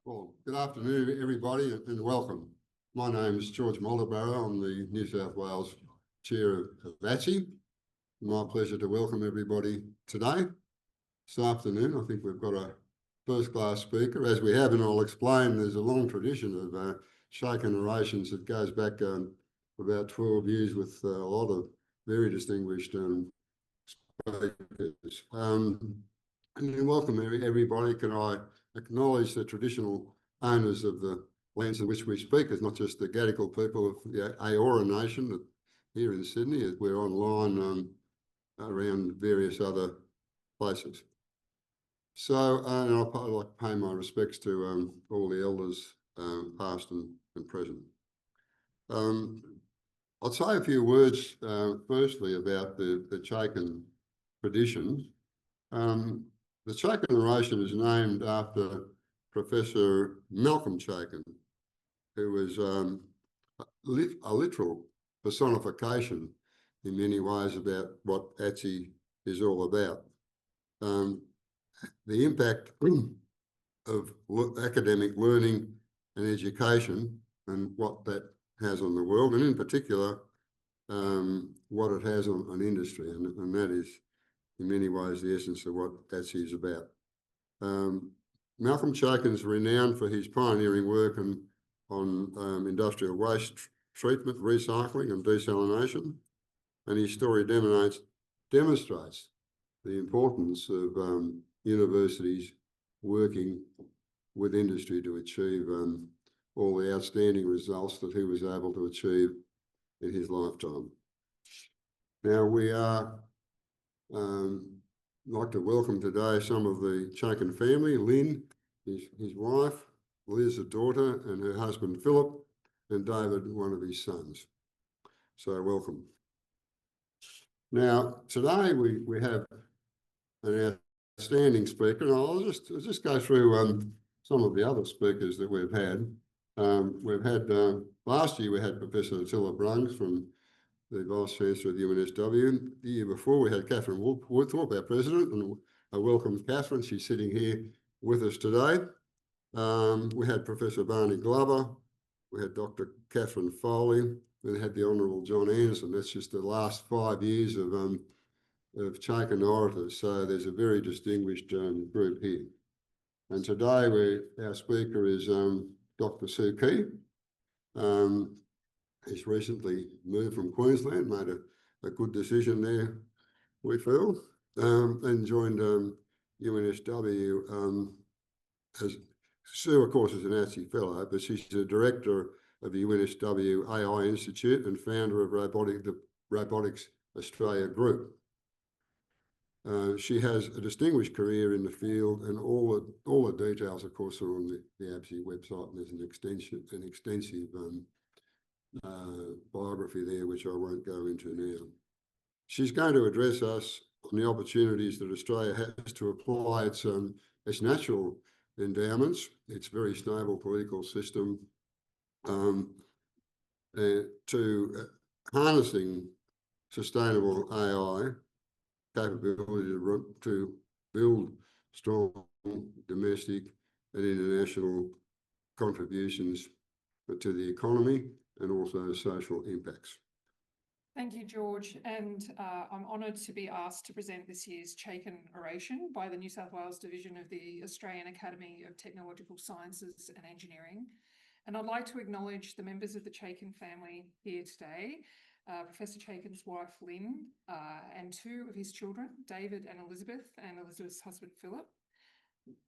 Well, good afternoon, everybody, and welcome. My name is George Mulderbarrow. I'm the New South Wales Chair of ATSE. My pleasure to welcome everybody today. This afternoon, I think we've got a first-class speaker. As we have, and I'll explain, there's a long tradition of Chaikin Orations that goes back about 12 years with a lot of very distinguished speakers. And welcome everybody. Can I acknowledge the traditional owners of the lands in which we speak? It's not just the Gadigal people of the Eora Nation that here in Sydney, as we're online around various other places. So, and I'd like to pay my respects to all the elders, past and present. I'll say a few words firstly about the Chaikin tradition. The Chaikin Oration is named after Professor Malcolm Chaikin, who was a literal personification in many ways about what ATSE is all about. The impact of academic learning and education and what that has on the world, and in particular, what it has on industry, and that is in many ways the essence of what ATSE is about. Malcolm Chaikin is renowned for his pioneering work on industrial waste treatment, recycling and desalination, and his story demonstrates the importance of universities working with industry to achieve all the outstanding results that he was able to achieve in his lifetime. Now we are like to welcome today some of the Chaikin family, Lynn, his wife, Liz, a daughter, and her husband, Philip, and David, one of his sons. So welcome. Now, today we have an outstanding speaker, and I'll just go through some of the other speakers that we've had. Last year we had Professor Attila Brungs from the Vice Chancellor of the UNSW. The year before we had Catherine Woodthorpe, our President, and I welcome Catherine. She's sitting here with us today. We had Professor Barney Glover. We had Dr. Catherine Foley. We had the Honourable John Anderson. That's just the last 5 years of Chaikin orators. So there's a very distinguished group here. And today our speaker is Dr. Sue Keay. He's recently moved from Queensland, made a good decision there, we feel, and joined UNSW. As Sue, of course, is an ATSE fellow, but she's the director of the UNSW AI Institute and founder of the Robotics Australia Group. She has a distinguished career in the field, and all the details, of course, are on the ATSE website, and there's an extensive biography there, which I won't go into now. She's going to address us on the opportunities that Australia has to apply its natural endowments, its very stable political system, to harnessing sustainable AI capability to build strong domestic and international contributions to the economy and also social impacts. Thank you, George, and I'm honoured to be asked to present this year's Chaikin Oration by the New South Wales Division of the Australian Academy of Technological Sciences and Engineering. And I'd like to acknowledge the members of the Chaikin family here today, Professor Chaikin's wife, Lynn, and two of his children, David and Elizabeth's husband, Philip.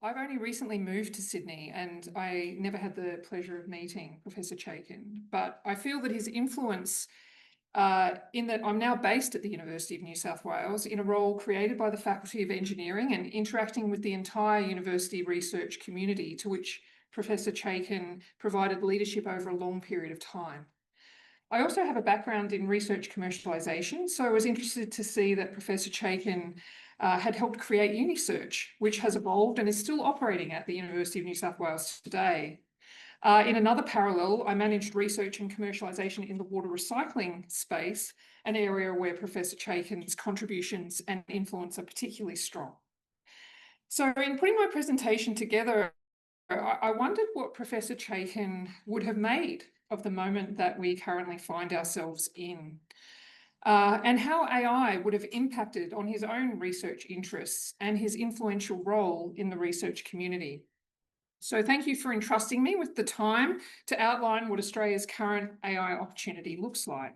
I've only recently moved to Sydney and I never had the pleasure of meeting Professor Chaikin, but I feel that his influence in that I'm now based at the University of New South Wales in a role created by the Faculty of Engineering and interacting with the entire university research community to which Professor Chaikin provided leadership over a long period of time. I also have a background in research commercialisation, so I was interested to see that Professor Chaikin had helped create UniSearch, which has evolved and is still operating at the University of New South Wales today. In another parallel, I managed research and commercialisation in the water recycling space, an area where Professor Chaikin's contributions and influence are particularly strong. So in putting my presentation together, I wondered what Professor Chaikin would have made of the moment that we currently find ourselves in, and how AI would have impacted on his own research interests and his influential role in the research community. So thank you for entrusting me with the time to outline what Australia's current AI opportunity looks like.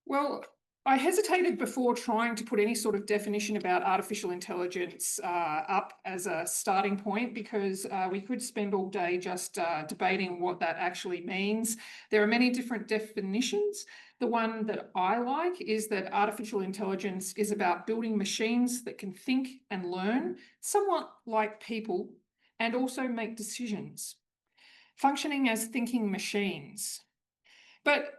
Well, I hesitated before trying to put any sort of definition about artificial intelligence up as a starting point, because we could spend all day just debating what that actually means. There are many different definitions. The one that I like is that artificial intelligence is about building machines that can think and learn, somewhat like people, and also make decisions, functioning as thinking machines. But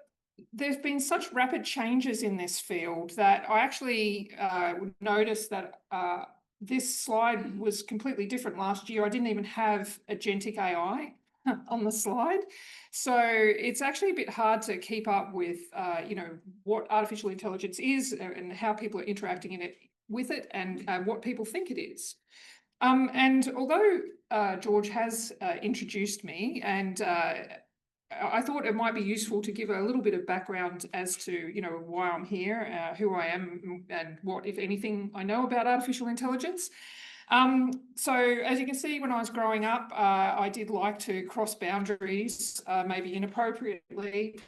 there's been such rapid changes in this field that I actually noticed that this slide was completely different last year. I didn't even have agentic AI on the slide. So it's actually a bit hard to keep up with, what artificial intelligence is and how people are interacting with it and what people think it is. And although George has introduced me, and I thought it might be useful to give a little bit of background as to, why I'm here, who I am, and what, if anything, I know about artificial intelligence. So as you can see, when I was growing up, I did like to cross boundaries, maybe inappropriately.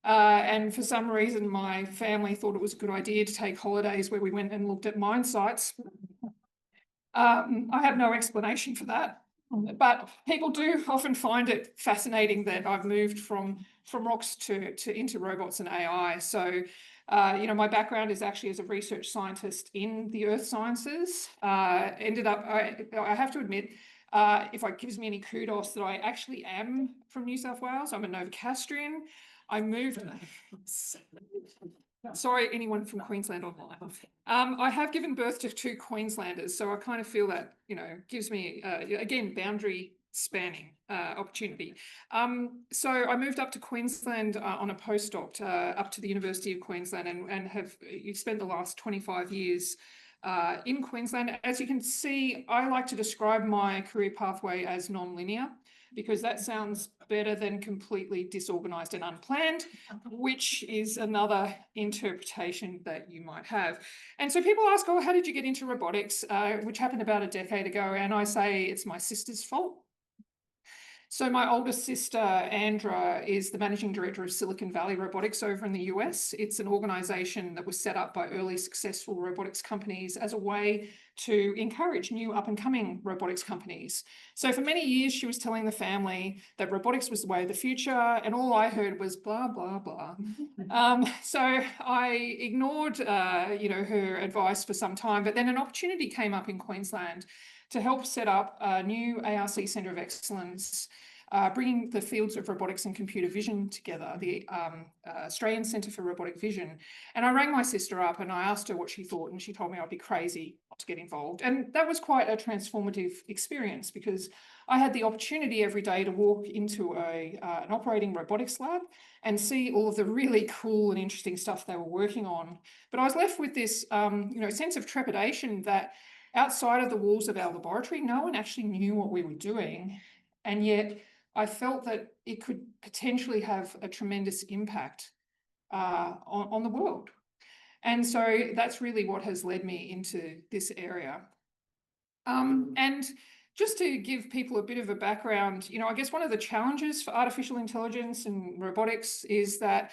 And for some reason, my family thought it was a good idea to take holidays where we went and looked at mine sites. I have no explanation for that, but people do often find it fascinating that I've moved from rocks to into robots and AI. So, my background is actually as a research scientist in the earth sciences. Ended up, I have to admit, if it gives me any kudos, that I actually am from New South Wales. I'm a Novocastrian. I moved. Sorry, anyone from Queensland online. I have given birth to 2 Queenslanders, so I kind of feel that, gives me, again, boundary spanning opportunity. So I moved up to Queensland on a postdoc up to the University of Queensland, and have spent the last 25 years in Queensland. As you can see, I like to describe my career pathway as non-linear, because that sounds better than completely disorganized and unplanned, which is another interpretation that you might have. And so people ask, oh, how did you get into robotics, which happened about a decade ago? And I say it's my sister's fault. So my oldest sister, Andra, is the managing director of Silicon Valley Robotics over in the US. It's an organization that was set up by early successful robotics companies as a way to encourage new up-and-coming robotics companies. So for many years, she was telling the family that robotics was the way of the future, and all I heard was blah, blah, blah. So I ignored, her advice for some time, but then an opportunity came up in Queensland to help set up a new ARC Centre of Excellence, bringing the fields of robotics and computer vision together, the Australian Centre for Robotic Vision. And I rang my sister up and I asked her what she thought, and she told me I'd be crazy not to get involved. And that was quite a transformative experience, because I had the opportunity every day to walk into an operating robotics lab and see all of the really cool and interesting stuff they were working on. But I was left with this sense of trepidation that outside of the walls of our laboratory, no one actually knew what we were doing. And yet I felt that it could potentially have a tremendous impact on the world. And so that's really what has led me into this area. And just to give people a bit of a background, I guess one of the challenges for artificial intelligence and robotics is that,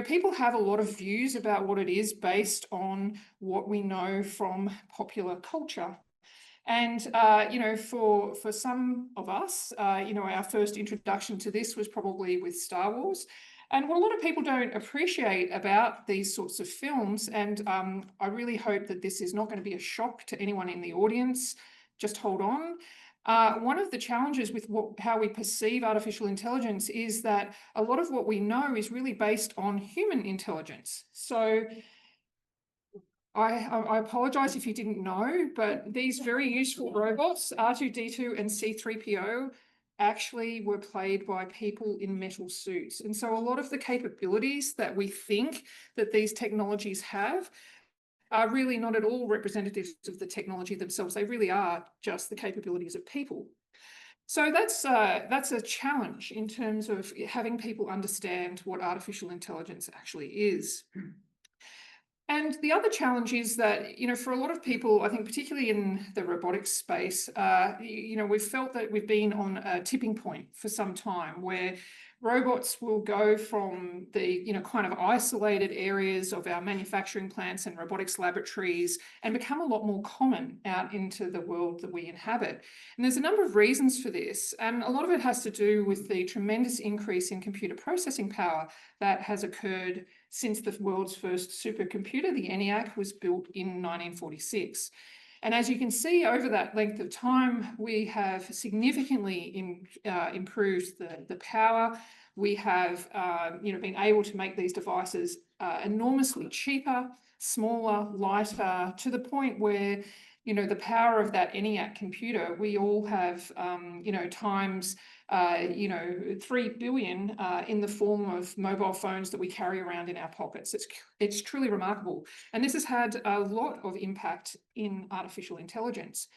people have a lot of views about what it is based on what we know from popular culture. And, for some of us, our first introduction to this was probably with Star Wars. And what a lot of people don't appreciate about these sorts of films, and I really hope that this is not going to be a shock to anyone in the audience, just hold on. One of the challenges with how we perceive artificial intelligence is that a lot of what we know is really based on human intelligence. So I apologize if you didn't know, but these very useful robots, R2-D2 and C3PO, actually were played by people in metal suits. And so a lot of the capabilities that we think that these technologies have are really not at all representatives of the technology themselves. They really are just the capabilities of people. So that's a challenge in terms of having people understand what artificial intelligence actually is. And the other challenge is that, for a lot of people, I think particularly in the robotics space, we've felt that we've been on a tipping point for some time where robots will go from the, kind of isolated areas of our manufacturing plants and robotics laboratories and become a lot more common out into the world that we inhabit. And there's a number of reasons for this. And a lot of it has to do with the tremendous increase in computer processing power that has occurred since the world's first supercomputer, the ENIAC, was built in 1946. And as you can see, over that length of time, we have significantly improved the power. We have been able to make these devices enormously cheaper, smaller, lighter, to the point where the power of that ENIAC computer, we all have, times 3 billion in the form of mobile phones that we carry around in our pockets. It's truly remarkable. And this has had a lot of impact in artificial intelligence.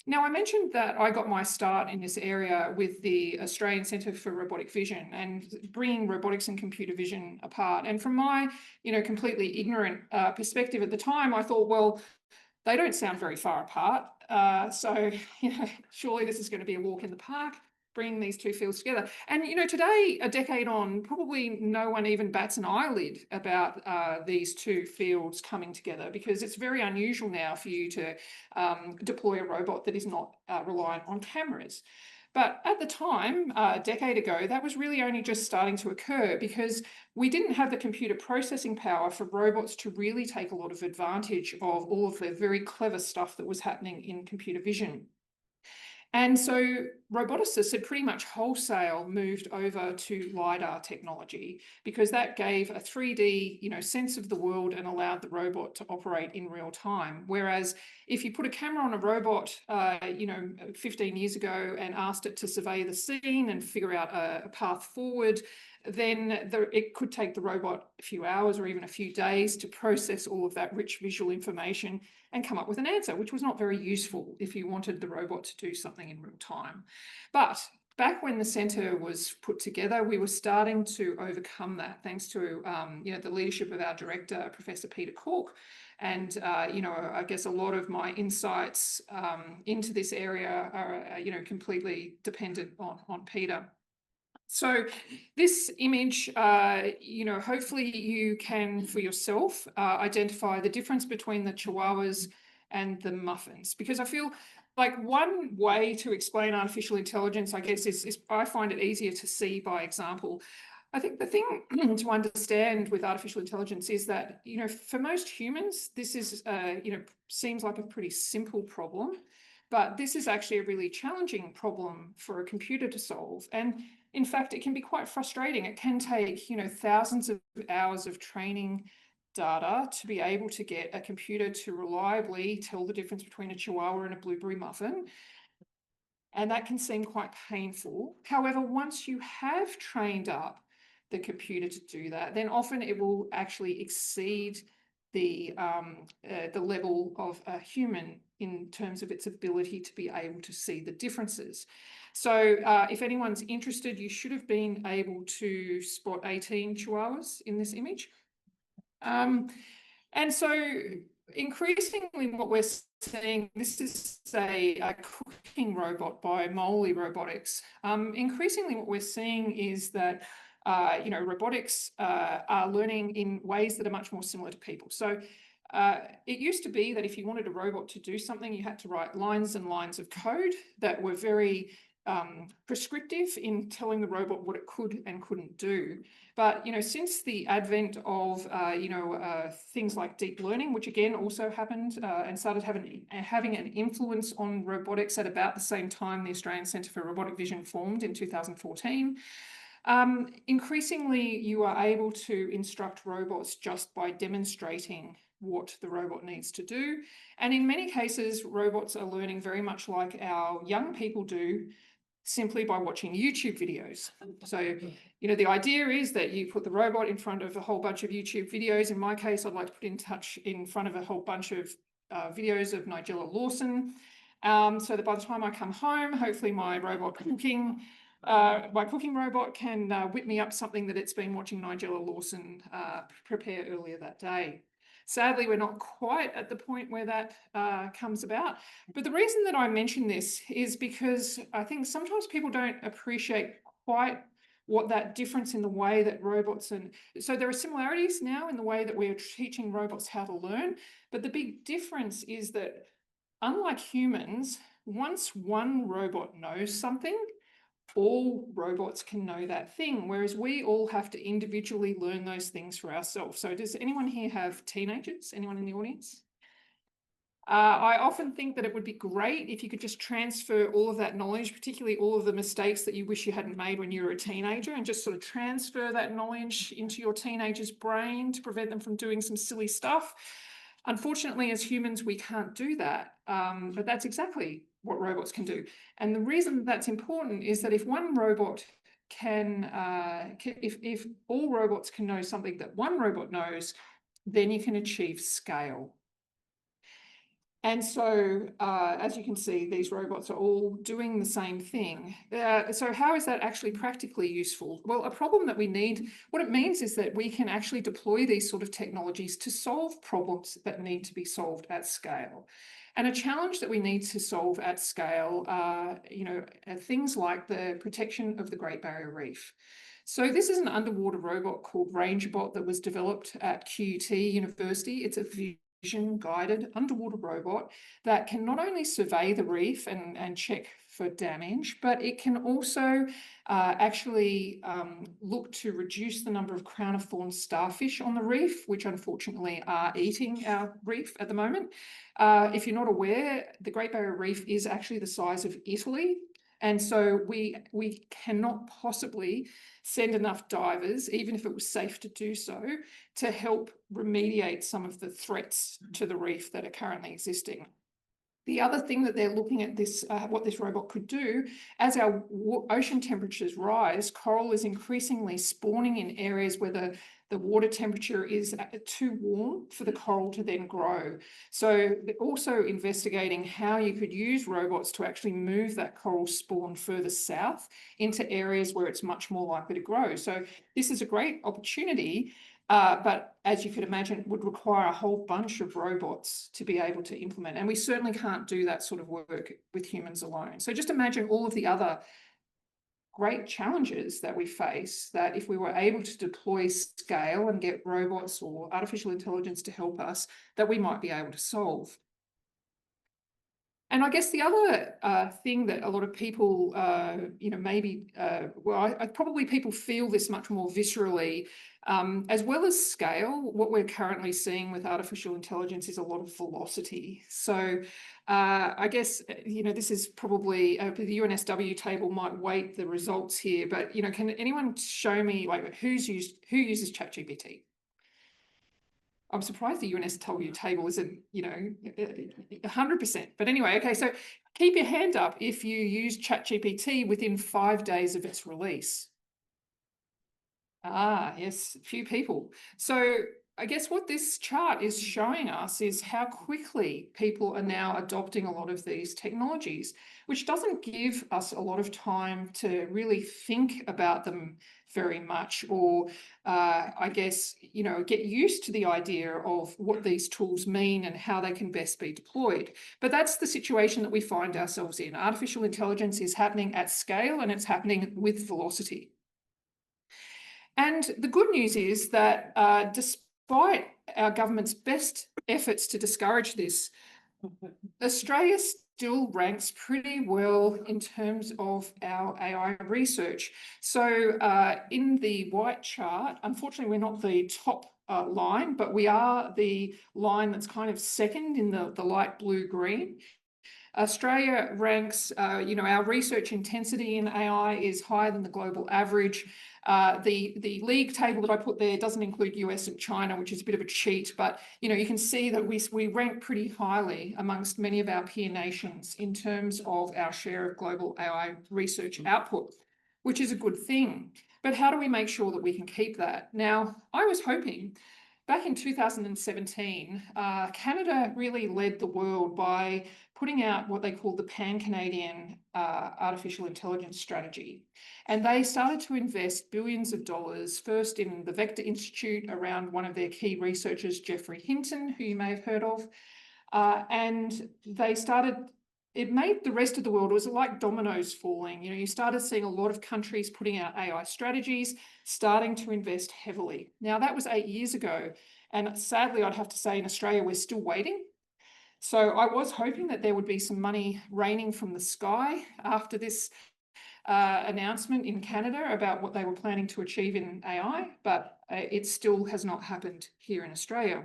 Now, I mentioned that I got my start in this area with the Australian Centre for Robotic Vision and bringing robotics and computer vision apart. And from my, completely ignorant perspective at the time, I thought, well, they don't sound very far apart. So, surely this is going to be a walk in the park, bringing these two fields together. And, today, a decade on, probably no one even bats an eyelid about these two fields coming together, because it's very unusual now for you to deploy a robot that is not reliant on cameras. But at the time, a decade ago, that was really only just starting to occur because we didn't have the computer processing power for robots to really take a lot of advantage of all of the very clever stuff that was happening in computer vision. And so roboticists had pretty much wholesale moved over to LiDAR technology because that gave a 3D, sense of the world and allowed the robot to operate in real time. Whereas if you put a camera on a robot, 15 years ago and asked it to survey the scene and figure out a path forward, then it could take the robot a few hours or even a few days to process all of that rich visual information and come up with an answer, which was not very useful if you wanted the robot to do something in real time. But back when the centre was put together, we were starting to overcome that thanks to the leadership of our director, Professor Peter Cook. And, I guess a lot of my insights into this area are, completely dependent on Peter. So this image, hopefully you can for yourself identify the difference between the chihuahuas and the muffins, because I feel like one way to explain artificial intelligence, I guess, is I find it easier to see by example. I think the thing to understand with artificial intelligence is that, for most humans, this is, seems like a pretty simple problem, but this is actually a really challenging problem for a computer to solve. And in fact, it can be quite frustrating. It can take, thousands of hours of training data to be able to get a computer to reliably tell the difference between a chihuahua and a blueberry muffin. And that can seem quite painful. However, once you have trained up the computer to do that, then often it will actually exceed the level of a human in terms of its ability to be able to see the differences. So if anyone's interested, you should have been able to spot 18 chihuahuas in this image. And so increasingly what we're seeing, this is a cooking robot by Moley Robotics. Increasingly what we're seeing is that robotics are learning in ways that are much more similar to people. So it used to be that if you wanted a robot to do something, you had to write lines and lines of code that were very prescriptive in telling the robot what it could and couldn't do. But, since the advent of, things like deep learning, which again also happened and started having an influence on robotics at about the same time the Australian Centre for Robotic Vision formed in 2014, increasingly you are able to instruct robots just by demonstrating what the robot needs to do. And in many cases, robots are learning very much like our young people do, simply by watching YouTube videos. So, the idea is that you put the robot in front of a whole bunch of YouTube videos. In my case, I'd like to put in front of a whole bunch of videos of Nigella Lawson. so that by the time I come home, hopefully my cooking robot can whip me up something that it's been watching Nigella Lawson prepare earlier that day. Sadly, we're not quite at the point where that comes about. But the reason that I mention this is because I think sometimes people don't appreciate quite what that difference in the way that robots so there are similarities now in the way that we're teaching robots how to learn, but the big difference is that unlike humans, once one robot knows something, all robots can know that thing, whereas we all have to individually learn those things for ourselves. So does anyone here have teenagers? Anyone in the audience? I often think that it would be great if you could just transfer all of that knowledge, particularly all of the mistakes that you wish you hadn't made when you were a teenager, and just sort of transfer that knowledge into your teenager's brain to prevent them from doing some silly stuff. Unfortunately, as humans, we can't do that, but that's exactly what robots can do. And the reason that's important is that if one robot if all robots can know something that one robot knows, then you can achieve scale. And so, as you can see, these robots are all doing the same thing. So how is that actually practically useful? Well, a problem that we need, what it means is that we can actually deploy these sort of technologies to solve problems that need to be solved at scale. And a challenge that we need to solve at scale are, things like the protection of the Great Barrier Reef. So this is an underwater robot called RangerBot that was developed at QUT University. It's a vision-guided underwater robot that can not only survey the reef and check for damage, but it can also actually look to reduce the number of crown-of-thorns starfish on the reef, which unfortunately are eating our reef at the moment. If you're not aware, the Great Barrier Reef is actually the size of Italy. And so we cannot possibly send enough divers, even if it was safe to do so, to help remediate some of the threats to the reef that are currently existing. The other thing that they're looking at what this robot could do, as our ocean temperatures rise, coral is increasingly spawning in areas where the water temperature is too warm for the coral to then grow. So they're also investigating how you could use robots to actually move that coral spawn further south into areas where it's much more likely to grow. So this is a great opportunity, but as you could imagine, it would require a whole bunch of robots to be able to implement. And we certainly can't do that sort of work with humans alone. So just imagine all of the other great challenges that we face, that if we were able to deploy scale and get robots or artificial intelligence to help us, that we might be able to solve. And I guess the other thing that a lot of people, probably people feel this much more viscerally, as well as scale. What we're currently seeing with artificial intelligence is a lot of velocity. So I guess, this is probably, the UNSW table might weight the results here, but, can anyone show me who uses ChatGPT? I'm surprised the UNSW table isn't, 100%. But anyway, okay, so keep your hand up if you use ChatGPT within 5 days of its release. Yes, few people. So I guess what this chart is showing us is how quickly people are now adopting a lot of these technologies, which doesn't give us a lot of time to really think about them very much, or I guess, get used to the idea of what these tools mean and how they can best be deployed. But that's the situation that we find ourselves in. Artificial intelligence is happening at scale, and it's happening with velocity. And the good news is that despite our government's best efforts to discourage this, Australia still ranks pretty well in terms of our AI research. So in the white chart, unfortunately, we're not the top line, but we are the line that's kind of second in the light blue-green. Australia ranks, our research intensity in AI is higher than the global average. The league table that I put there doesn't include US and China, which is a bit of a cheat, but you can see that we rank pretty highly amongst many of our peer nations in terms of our share of global AI research output, which is a good thing. But how do we make sure that we can keep that? Now, I was hoping back in 2017, Canada really led the world by putting out what they called the Pan-Canadian Artificial Intelligence Strategy. And they started to invest billions of dollars, first in the Vector Institute around one of their key researchers, Geoffrey Hinton, who you may have heard of. And they started, it made the rest of the world, it was like dominoes falling. You know, you started seeing a lot of countries putting out AI strategies, starting to invest heavily. Now, that was 8 years ago. And sadly, I'd have to say in Australia, we're still waiting. So I was hoping that there would be some money raining from the sky after this announcement in Canada about what they were planning to achieve in AI, but it still has not happened here in Australia.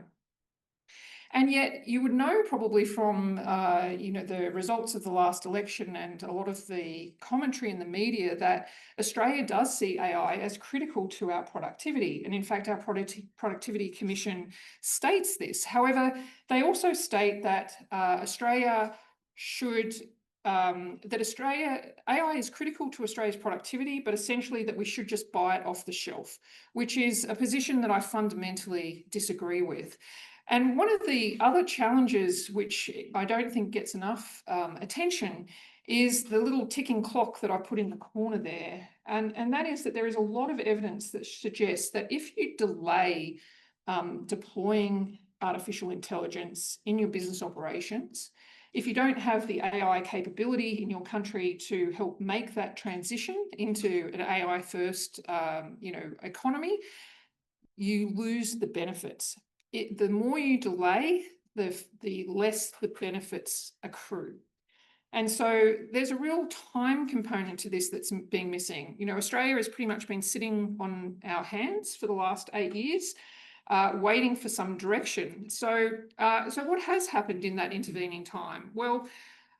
And yet you would know probably from the results of the last election and a lot of the commentary in the media that Australia does see AI as critical to our productivity. And in fact, our Productivity Commission states this. However, they also state that Australia should AI is critical to Australia's productivity, but essentially that we should just buy it off the shelf, which is a position that I fundamentally disagree with. And one of the other challenges, which I don't think gets enough attention, is the little ticking clock that I put in the corner there. And that is that there is a lot of evidence that suggests that if you delay deploying artificial intelligence in your business operations, if you don't have the AI capability in your country to help make that transition into an AI first economy, you lose the benefits. The more you delay, the less the benefits accrue. And so there's a real time component to this that's been missing. You know, Australia has pretty much been sitting on our hands for the last 8 years, waiting for some direction. So what has happened in that intervening time? Well,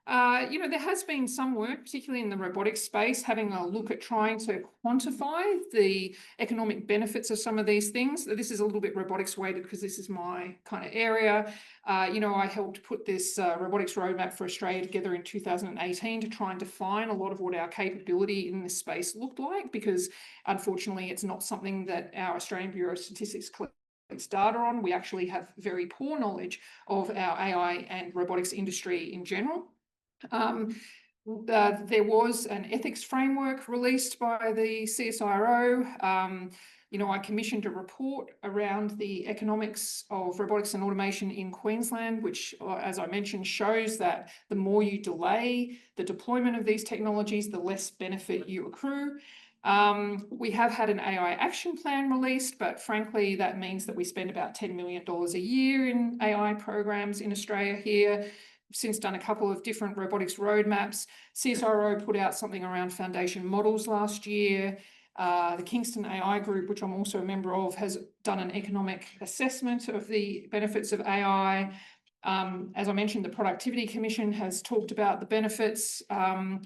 there has been some work, particularly in the robotics space, having a look at trying to quantify the economic benefits of some of these things. This is a little bit robotics weighted because this is my kind of area. I helped put this robotics roadmap for Australia together in 2018 to try and define a lot of what our capability in this space looked like, because unfortunately it's not something that our Australian Bureau of Statistics collects data on. We actually have very poor knowledge of our AI and robotics industry in general. There was an ethics framework released by the CSIRO. I commissioned a report around the economics of robotics and automation in Queensland, which, as I mentioned, shows that the more you delay the deployment of these technologies, the less benefit you accrue. We have had an AI action plan released, but frankly, that means that we spend about $10 million a year in AI programs in Australia here. Since done a couple of different robotics roadmaps. CSIRO put out something around foundation models last year. The Kingston AI group, which I'm also a member of, has done an economic assessment of the benefits of AI. As I mentioned, the Productivity Commission has talked about the benefits. Our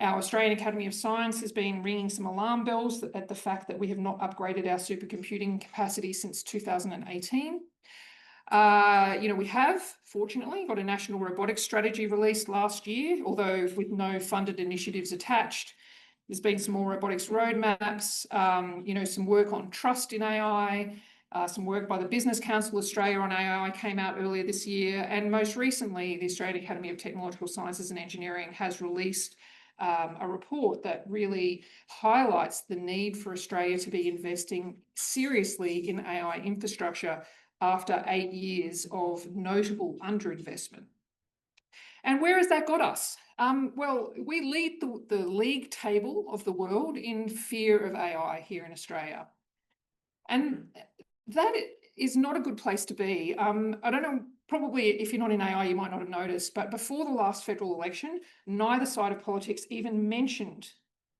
Australian Academy of Science has been ringing some alarm bells at the fact that we have not upgraded our supercomputing capacity since 2018. We have, fortunately, got a national robotics strategy released last year, although with no funded initiatives attached. There's been some more robotics roadmaps, some work on trust in AI, some work by the Business Council Australia on AI came out earlier this year. And most recently, the Australian Academy of Technological Sciences and Engineering has released a report that really highlights the need for Australia to be investing seriously in AI infrastructure after 8 years of notable underinvestment. And where has that got us? Well, we lead the league table of the world in fear of AI here in Australia. And that is not a good place to be. I don't know, probably if you're not in AI, you might not have noticed, but before the last federal election, neither side of politics even mentioned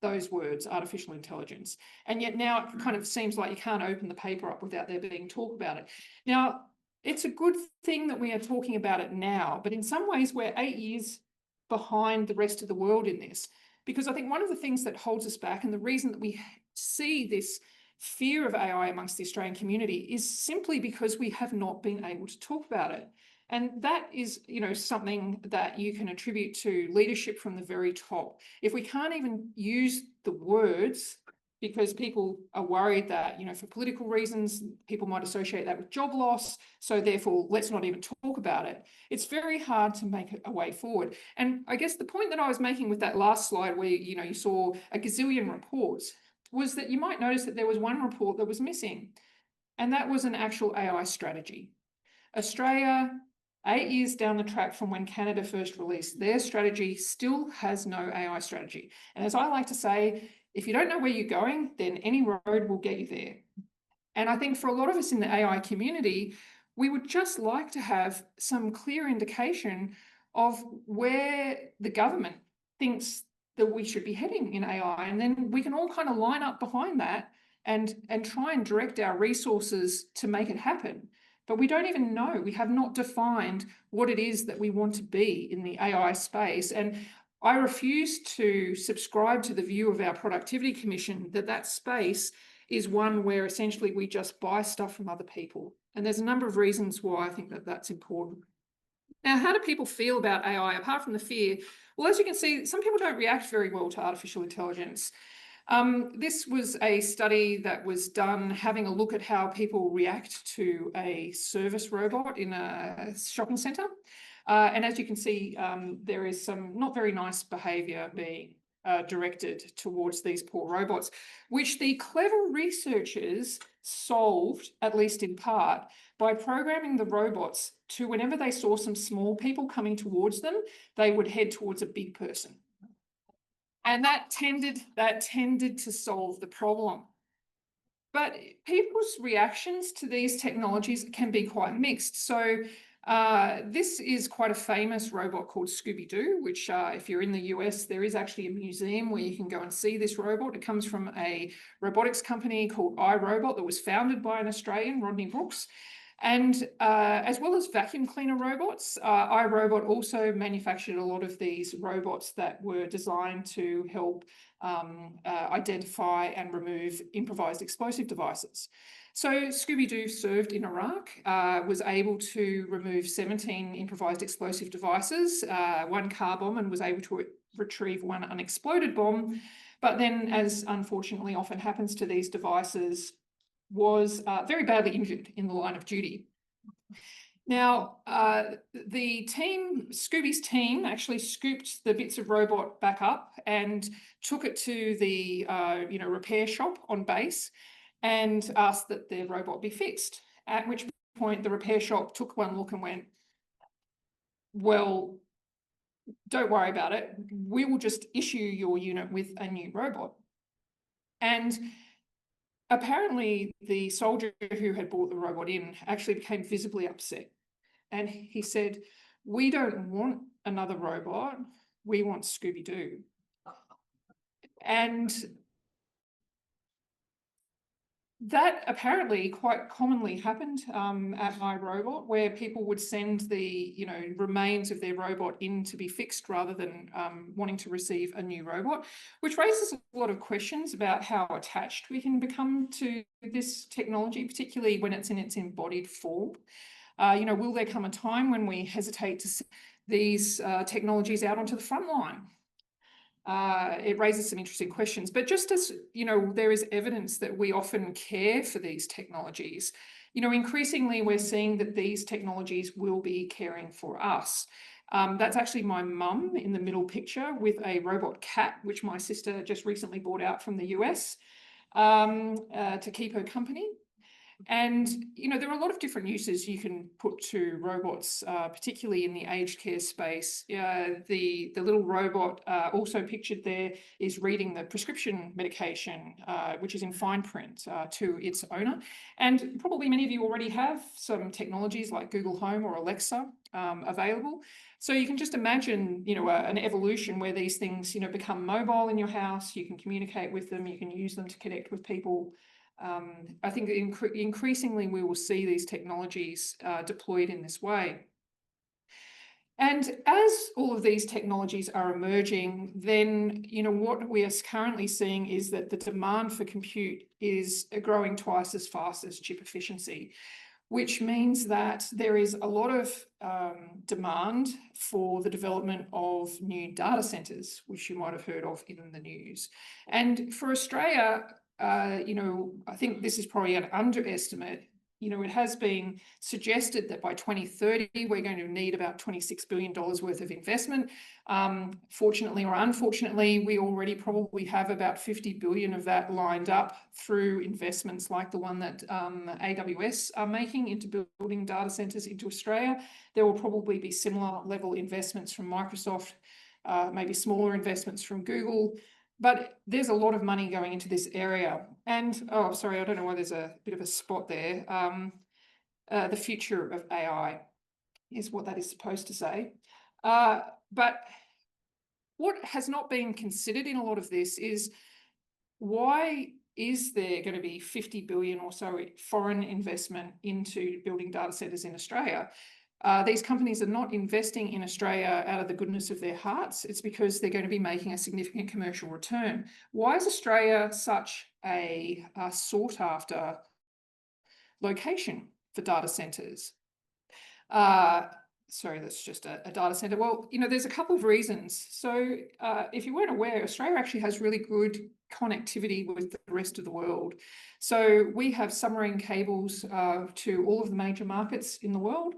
those words, artificial intelligence. And yet now it kind of seems like you can't open the paper up without there being talk about it. Now, it's a good thing that we are talking about it now, but in some ways we're 8 years behind the rest of the world in this, because I think one of the things that holds us back and the reason that we see this fear of AI amongst the Australian community is simply because we have not been able to talk about it. And that is, something that you can attribute to leadership from the very top. If we can't even use the words because people are worried that, you know, for political reasons, people might associate that with job loss. So therefore, let's not even talk about it. It's very hard to make a way forward. And I guess the point that I was making with that last slide where, you know, you saw a gazillion reports was that you might notice that there was one report that was missing, and that was an actual AI strategy. Australia, 8 years down the track from when Canada first released their strategy, still has no AI strategy. And as I like to say, if you don't know where you're going, then any road will get you there. And I think for a lot of us in the AI community, we would just like to have some clear indication of where the government thinks that we should be heading in AI. And then we can all kind of line up behind that and try and direct our resources to make it happen. But we don't even know. We have not defined what it is that we want to be in the AI space. And I refuse to subscribe to the view of our Productivity Commission that that space is one where essentially we just buy stuff from other people. And there's a number of reasons why I think that that's important. Now, how do people feel about AI apart from the fear? Well, as you can see, some people don't react very well to artificial intelligence. This was a study that was done having a look at how people react to a service robot in a shopping centre. And as you can see, there is some not very nice behaviour being directed towards these poor robots, which the clever researchers solved, at least in part, by programming the robots to, whenever they saw some small people coming towards them, they would head towards a big person. And that tended to solve the problem. But people's reactions to these technologies can be quite mixed. So this is quite a famous robot called Scooby-Doo, which if you're in the US, there is actually a museum where you can go and see this robot. It comes from a robotics company called iRobot that was founded by an Australian, Rodney Brooks. And as well as vacuum cleaner robots, iRobot also manufactured a lot of these robots that were designed to help identify and remove improvised explosive devices. So Scooby-Doo served in Iraq, was able to remove 17 improvised explosive devices, 1 car bomb, and was able to retrieve 1 unexploded bomb. But then, as unfortunately often happens to these devices, was very badly injured in the line of duty. Now, the team, Scooby's team, actually scooped the bits of robot back up and took it to the repair shop on base and asked that their robot be fixed. At which point the repair shop took one look and went, well, don't worry about it. We will just issue your unit with a new robot. And apparently, the soldier who had brought the robot in actually became visibly upset. And he said, we don't want another robot, we want Scooby-Doo. And that apparently quite commonly happened at iRobot, where people would send the remains of their robot in to be fixed rather than wanting to receive a new robot, which raises a lot of questions about how attached we can become to this technology, particularly when it's in its embodied form. Will there come a time when we hesitate to send these technologies out onto the front line? It raises some interesting questions. But just as, there is evidence that we often care for these technologies, increasingly we're seeing that these technologies will be caring for us. That's actually my mum in the middle picture with a robot cat, which my sister just recently bought out from the US to keep her company. And, there are a lot of different uses you can put to robots, particularly in the aged care space. The little robot also pictured there is reading the prescription medication, which is in fine print to its owner. And probably many of you already have some technologies like Google Home or Alexa available. So you can just imagine, an evolution where these things, become mobile in your house. You can communicate with them. You can use them to connect with people. I think increasingly we will see these technologies deployed in this way. And as all of these technologies are emerging, then, what we are currently seeing is that the demand for compute is growing twice as fast as chip efficiency, which means that there is a lot of demand for the development of new data centres, which you might have heard of in the news. And for Australia, I think this is probably an underestimate. It has been suggested that by 2030, we're going to need about $26 billion worth of investment. Fortunately or unfortunately, we already probably have about 50 billion of that lined up through investments like the one that AWS are making into building data centers into Australia. There will probably be similar level investments from Microsoft, maybe smaller investments from Google. But there's a lot of money going into this area. And, oh, sorry, I don't know why there's a bit of a spot there. The future of AI is what that is supposed to say. But what has not been considered in a lot of this is, why is there going to be 50 billion or so foreign investment into building data centers in Australia? These companies are not investing in Australia out of the goodness of their hearts. It's because they're going to be making a significant commercial return. Why is Australia such a sought after location for data centers? Sorry, that's just a data center. Well, there's a couple of reasons. So if you weren't aware, Australia actually has really good connectivity with the rest of the world. So we have submarine cables to all of the major markets in the world.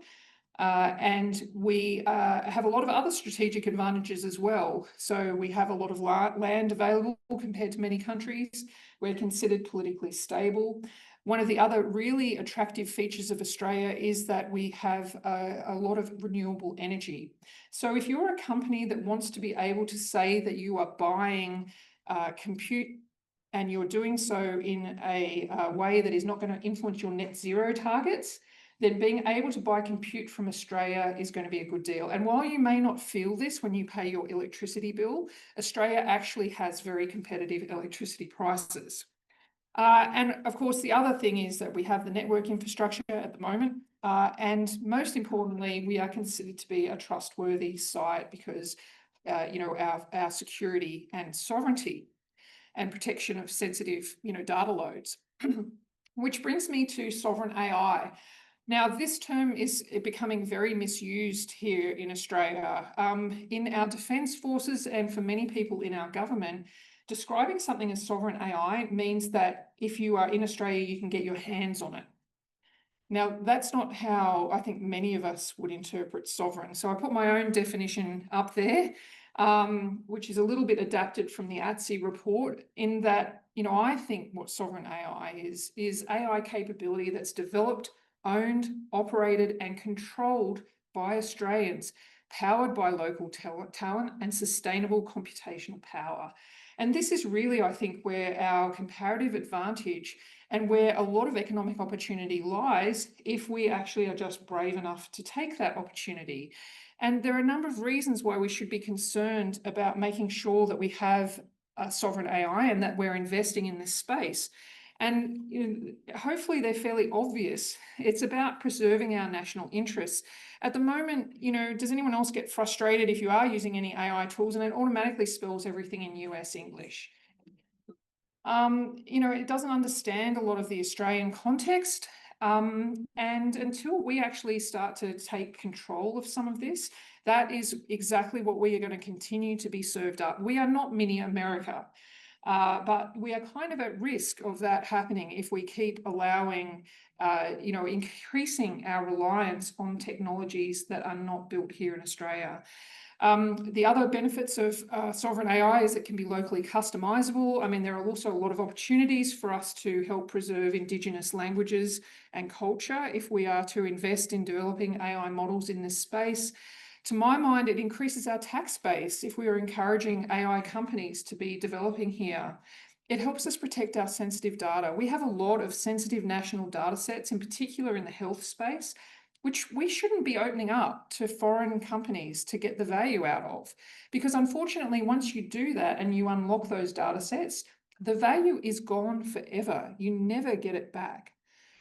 And we have a lot of other strategic advantages as well. So we have a lot of land available compared to many countries. We're considered politically stable. One of the other really attractive features of Australia is that we have a lot of renewable energy. So if you're a company that wants to be able to say that you are buying compute and you're doing so in a way that is not going to influence your net zero targets, then being able to buy compute from Australia is going to be a good deal. And while you may not feel this when you pay your electricity bill, Australia actually has very competitive electricity prices. And of course, the other thing is that we have the network infrastructure at the moment. And most importantly, we are considered to be a trustworthy site because, our security and sovereignty and protection of sensitive, data loads. Which brings me to sovereign AI. Now, this term is becoming very misused here in Australia. In our defence forces and for many people in our government, describing something as sovereign AI means that if you are in Australia, you can get your hands on it. Now, that's not how I think many of us would interpret sovereign. So I put my own definition up there, which is a little bit adapted from the ATSE report, in that, I think what sovereign AI is AI capability that's developed, owned, operated, and controlled by Australians, powered by local talent and sustainable computational power. And this is really, I think, where our comparative advantage and where a lot of economic opportunity lies if we actually are just brave enough to take that opportunity. And there are a number of reasons why we should be concerned about making sure that we have sovereign AI and that we're investing in this space. And hopefully they're fairly obvious. It's about preserving our national interests. At the moment, does anyone else get frustrated if you are using any AI tools and it automatically spells everything in US English? It doesn't understand a lot of the Australian context. And until we actually start to take control of some of this, that is exactly what we are going to continue to be served up. We are not mini America. But we are kind of at risk of that happening if we keep allowing, increasing our reliance on technologies that are not built here in Australia. The other benefits of sovereign AI is it can be locally customizable. I mean, there are also a lot of opportunities for us to help preserve Indigenous languages and culture if we are to invest in developing AI models in this space. To my mind, it increases our tax base if we are encouraging AI companies to be developing here. It helps us protect our sensitive data. We have a lot of sensitive national data sets, in particular in the health space, which we shouldn't be opening up to foreign companies to get the value out of. Because unfortunately, once you do that and you unlock those data sets, the value is gone forever. You never get it back.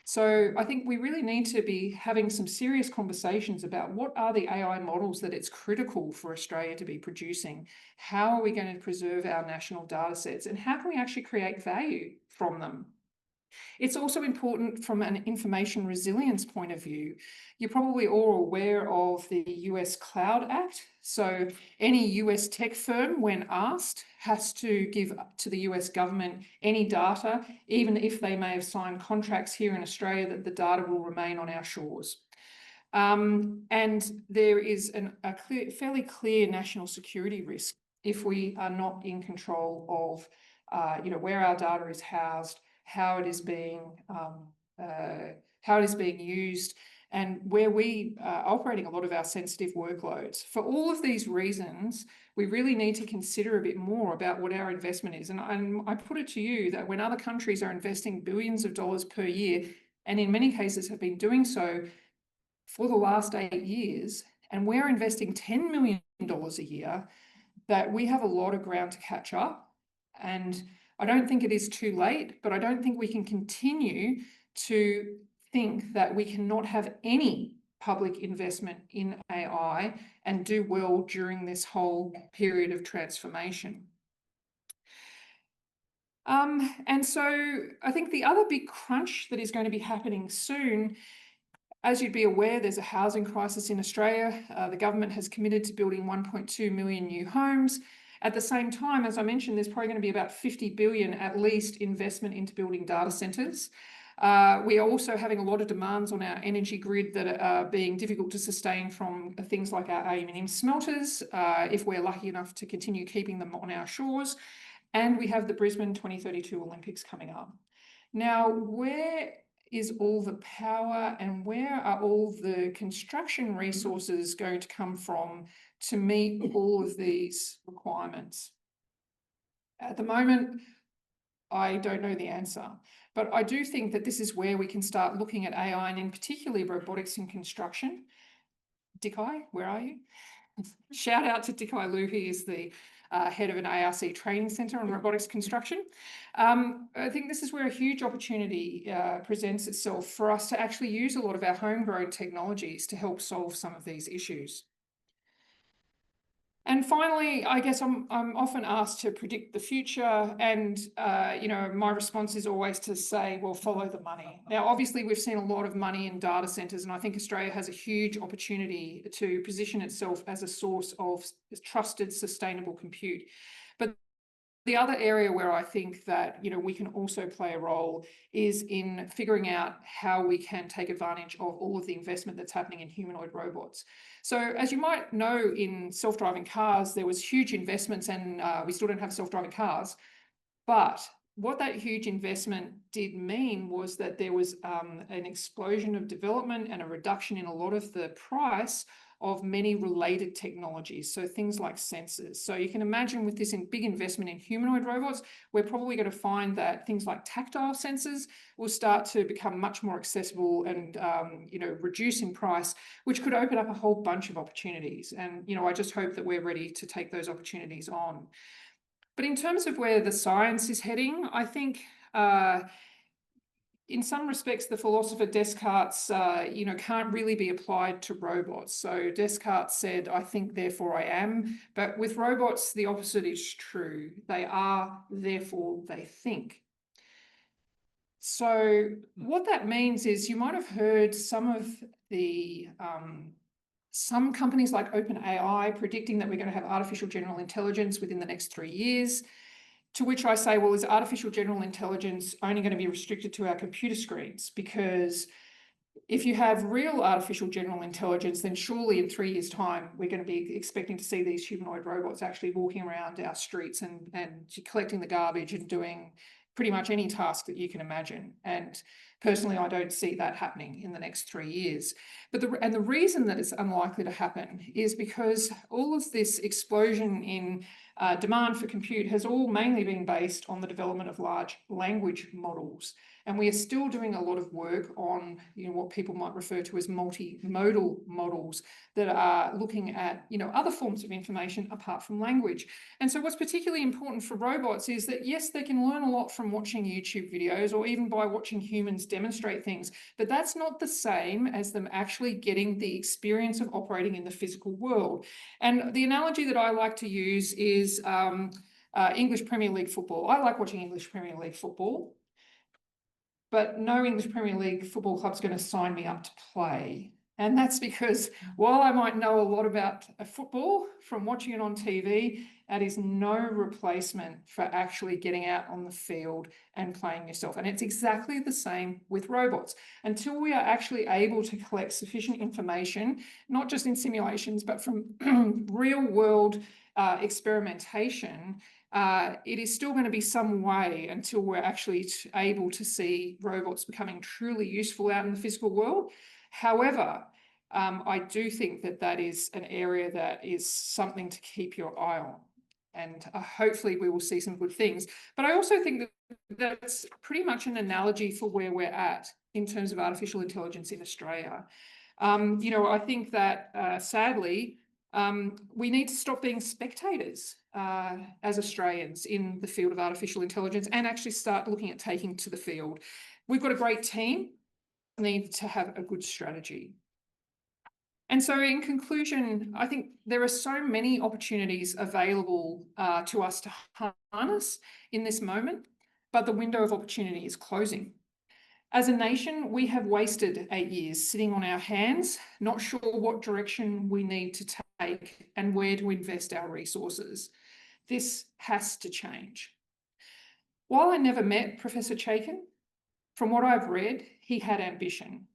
So I think we really need to be having some serious conversations about what are the AI models that it's critical for Australia to be producing? How are we going to preserve our national data sets? And how can we actually create value from them? It's also important from an information resilience point of view. You're probably all aware of the US Cloud Act. So any US tech firm, when asked, has to give to the US government any data, even if they may have signed contracts here in Australia, that the data will remain on our shores. And there is a fairly clear national security risk if we are not in control of where our data is housed, how it is being used, and where we are operating a lot of our sensitive workloads. For all of these reasons, we really need to consider a bit more about what our investment is. And I put it to you that when other countries are investing billions of dollars per year, and in many cases have been doing so for the last 8 years, and we're investing $10 million a year, that we have a lot of ground to catch up. And I don't think it is too late, but I don't think we can continue to think that we cannot have any public investment in AI and do well during this whole period of transformation. And so I think the other big crunch that is going to be happening soon, as you'd be aware, there's a housing crisis in Australia. The government has committed to building 1.2 million new homes. At the same time, as I mentioned, there's probably going to be about 50 billion at least investment into building data centres. We are also having a lot of demands on our energy grid that are being difficult to sustain from things like our aluminium smelters, if we're lucky enough to continue keeping them on our shores. And we have the Brisbane 2032 Olympics coming up. Now, where is all the power and where are all the construction resources going to come from to meet all of these requirements? At the moment, I don't know the answer, but I do think that this is where we can start looking at AI and in particularly robotics in construction. Keay, where are you? Shout out to Keay Lu, he is the head of an ATSE training centre on robotics construction. I think this is where a huge opportunity presents itself for us to actually use a lot of our homegrown technologies to help solve some of these issues. And finally, I guess I'm often asked to predict the future, and my response is always to say, well, follow the money. Now, obviously, we've seen a lot of money in data centres, and I think Australia has a huge opportunity to position itself as a source of trusted, sustainable compute. But the other area where I think that we can also play a role is in figuring out how we can take advantage of all of the investment that's happening in humanoid robots. So as you might know, in self-driving cars, there was huge investments, and we still don't have self-driving cars. But what that huge investment did mean was that there was an explosion of development and a reduction in a lot of the price of many related technologies, so things like sensors. So you can imagine with this big investment in humanoid robots, we're probably going to find that things like tactile sensors will start to become much more accessible and reduce in price, which could open up a whole bunch of opportunities. And I just hope that we're ready to take those opportunities on. But in terms of where the science is heading, I think in some respects, the philosopher Descartes, can't really be applied to robots. So Descartes said, "I think, therefore I am." But with robots, the opposite is true. They are, therefore they think. So what that means is you might have heard some companies like OpenAI predicting that we're going to have artificial general intelligence within the next 3 years. To which I say, well, is artificial general intelligence only going to be restricted to our computer screens? Because if you have real artificial general intelligence, then surely in 3 years' time, we're going to be expecting to see these humanoid robots actually walking around our streets and collecting the garbage and doing pretty much any task that you can imagine. And personally, I don't see that happening in the next 3 years. But the reason that it's unlikely to happen is because all of this explosion in demand for compute has all mainly been based on the development of large language models. And we are still doing a lot of work on what people might refer to as multimodal models that are looking at other forms of information apart from language. And so what's particularly important for robots is that, yes, they can learn a lot from watching YouTube videos or even by watching humans demonstrate things, but that's not the same as them actually getting the experience of operating in the physical world. And the analogy that I like to use is English Premier League football. I like watching English Premier League football. but no English Premier League football club's going to sign me up to play. And that's because while I might know a lot about football from watching it on TV, that is no replacement for actually getting out on the field and playing yourself. And it's exactly the same with robots. Until we are actually able to collect sufficient information, not just in simulations, but from real world experimentation, it is still going to be some way until we're actually able to see robots becoming truly useful out in the physical world. However, I do think that that is an area that is something to keep your eye on. And hopefully we will see some good things. But I also think that that's pretty much an analogy for where we're at in terms of artificial intelligence in Australia. You know, I think that sadly, we need to stop being spectators as Australians in the field of artificial intelligence and actually start looking at taking to the field. We've got a great team, need to have a good strategy. And so in conclusion, I think there are so many opportunities available to us to harness in this moment, but the window of opportunity is closing. As a nation, we have wasted 8 years sitting on our hands, not sure what direction we need to take and where to invest our resources. This has to change. While I never met Professor Chaikin, from what I've read, he had ambition.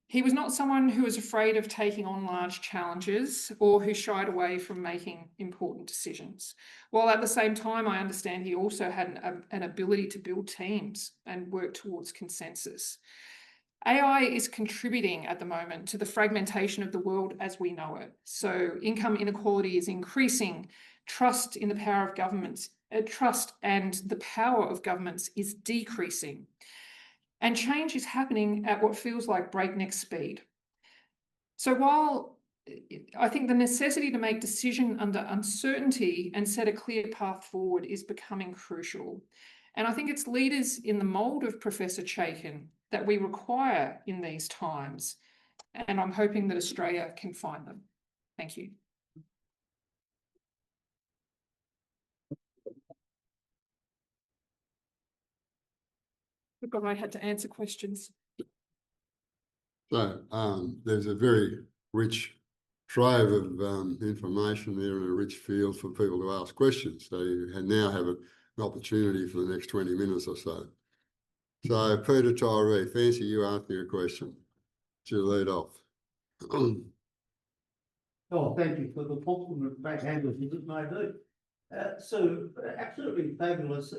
He was not someone who was afraid of taking on large challenges or who shied away from making important decisions. While at the same time, I understand he also had an ability to build teams and work towards consensus. AI is contributing at the moment to the fragmentation of the world as we know it. So income inequality is increasing, trust in the power of governments, trust and the power of governments is decreasing. And change is happening at what feels like breakneck speed. So while I think the necessity to make decision under uncertainty and set a clear path forward is becoming crucial. And I think it's leaders in the mould of Professor Chaikin that we require in these times. And I'm hoping that Australia can find them. Thank you. Because I had to answer questions. So there's a very rich trove of information there and a rich field for people to ask questions. So you now have an opportunity for the next 20 minutes or so. So Peter Tyree, fancy you asking a question. To lead off. Oh, thank you for the compliment, backhanded as it may be. So absolutely fabulous.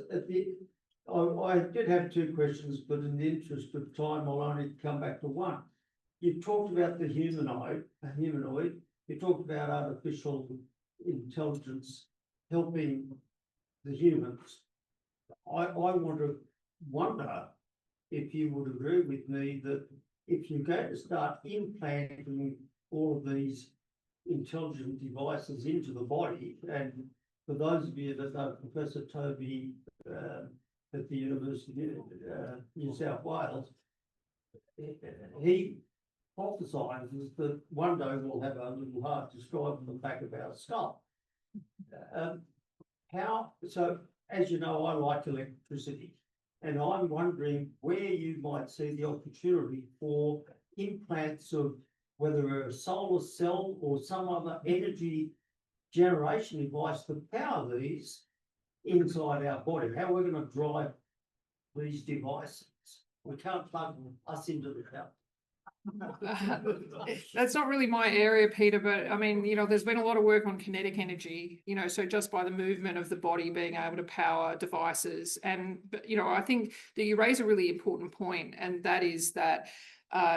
I did have two questions, but in the interest of time, I'll only come back to one. You talked about the humanoid. You talked about artificial intelligence helping the humans. I wonder if you would agree with me that if you're going to start implanting all of these intelligent devices into the body, and for those of you that know Professor Toby at the University of New South Wales, he hypothesises that one day we'll have a little hard describe on the back of our skull. So, as you know, I like electricity, and I'm wondering where you might see the opportunity for implants of whether a solar cell or some other energy generation device to power these inside our body. How we're going to drive these devices. We can't plug us into the house. That's not really my area, Peter, but I mean, you know, there's been a lot of work on kinetic energy, you know, so just by the movement of the body being able to power devices. And, you know, I think that you raise a really important point, and that is that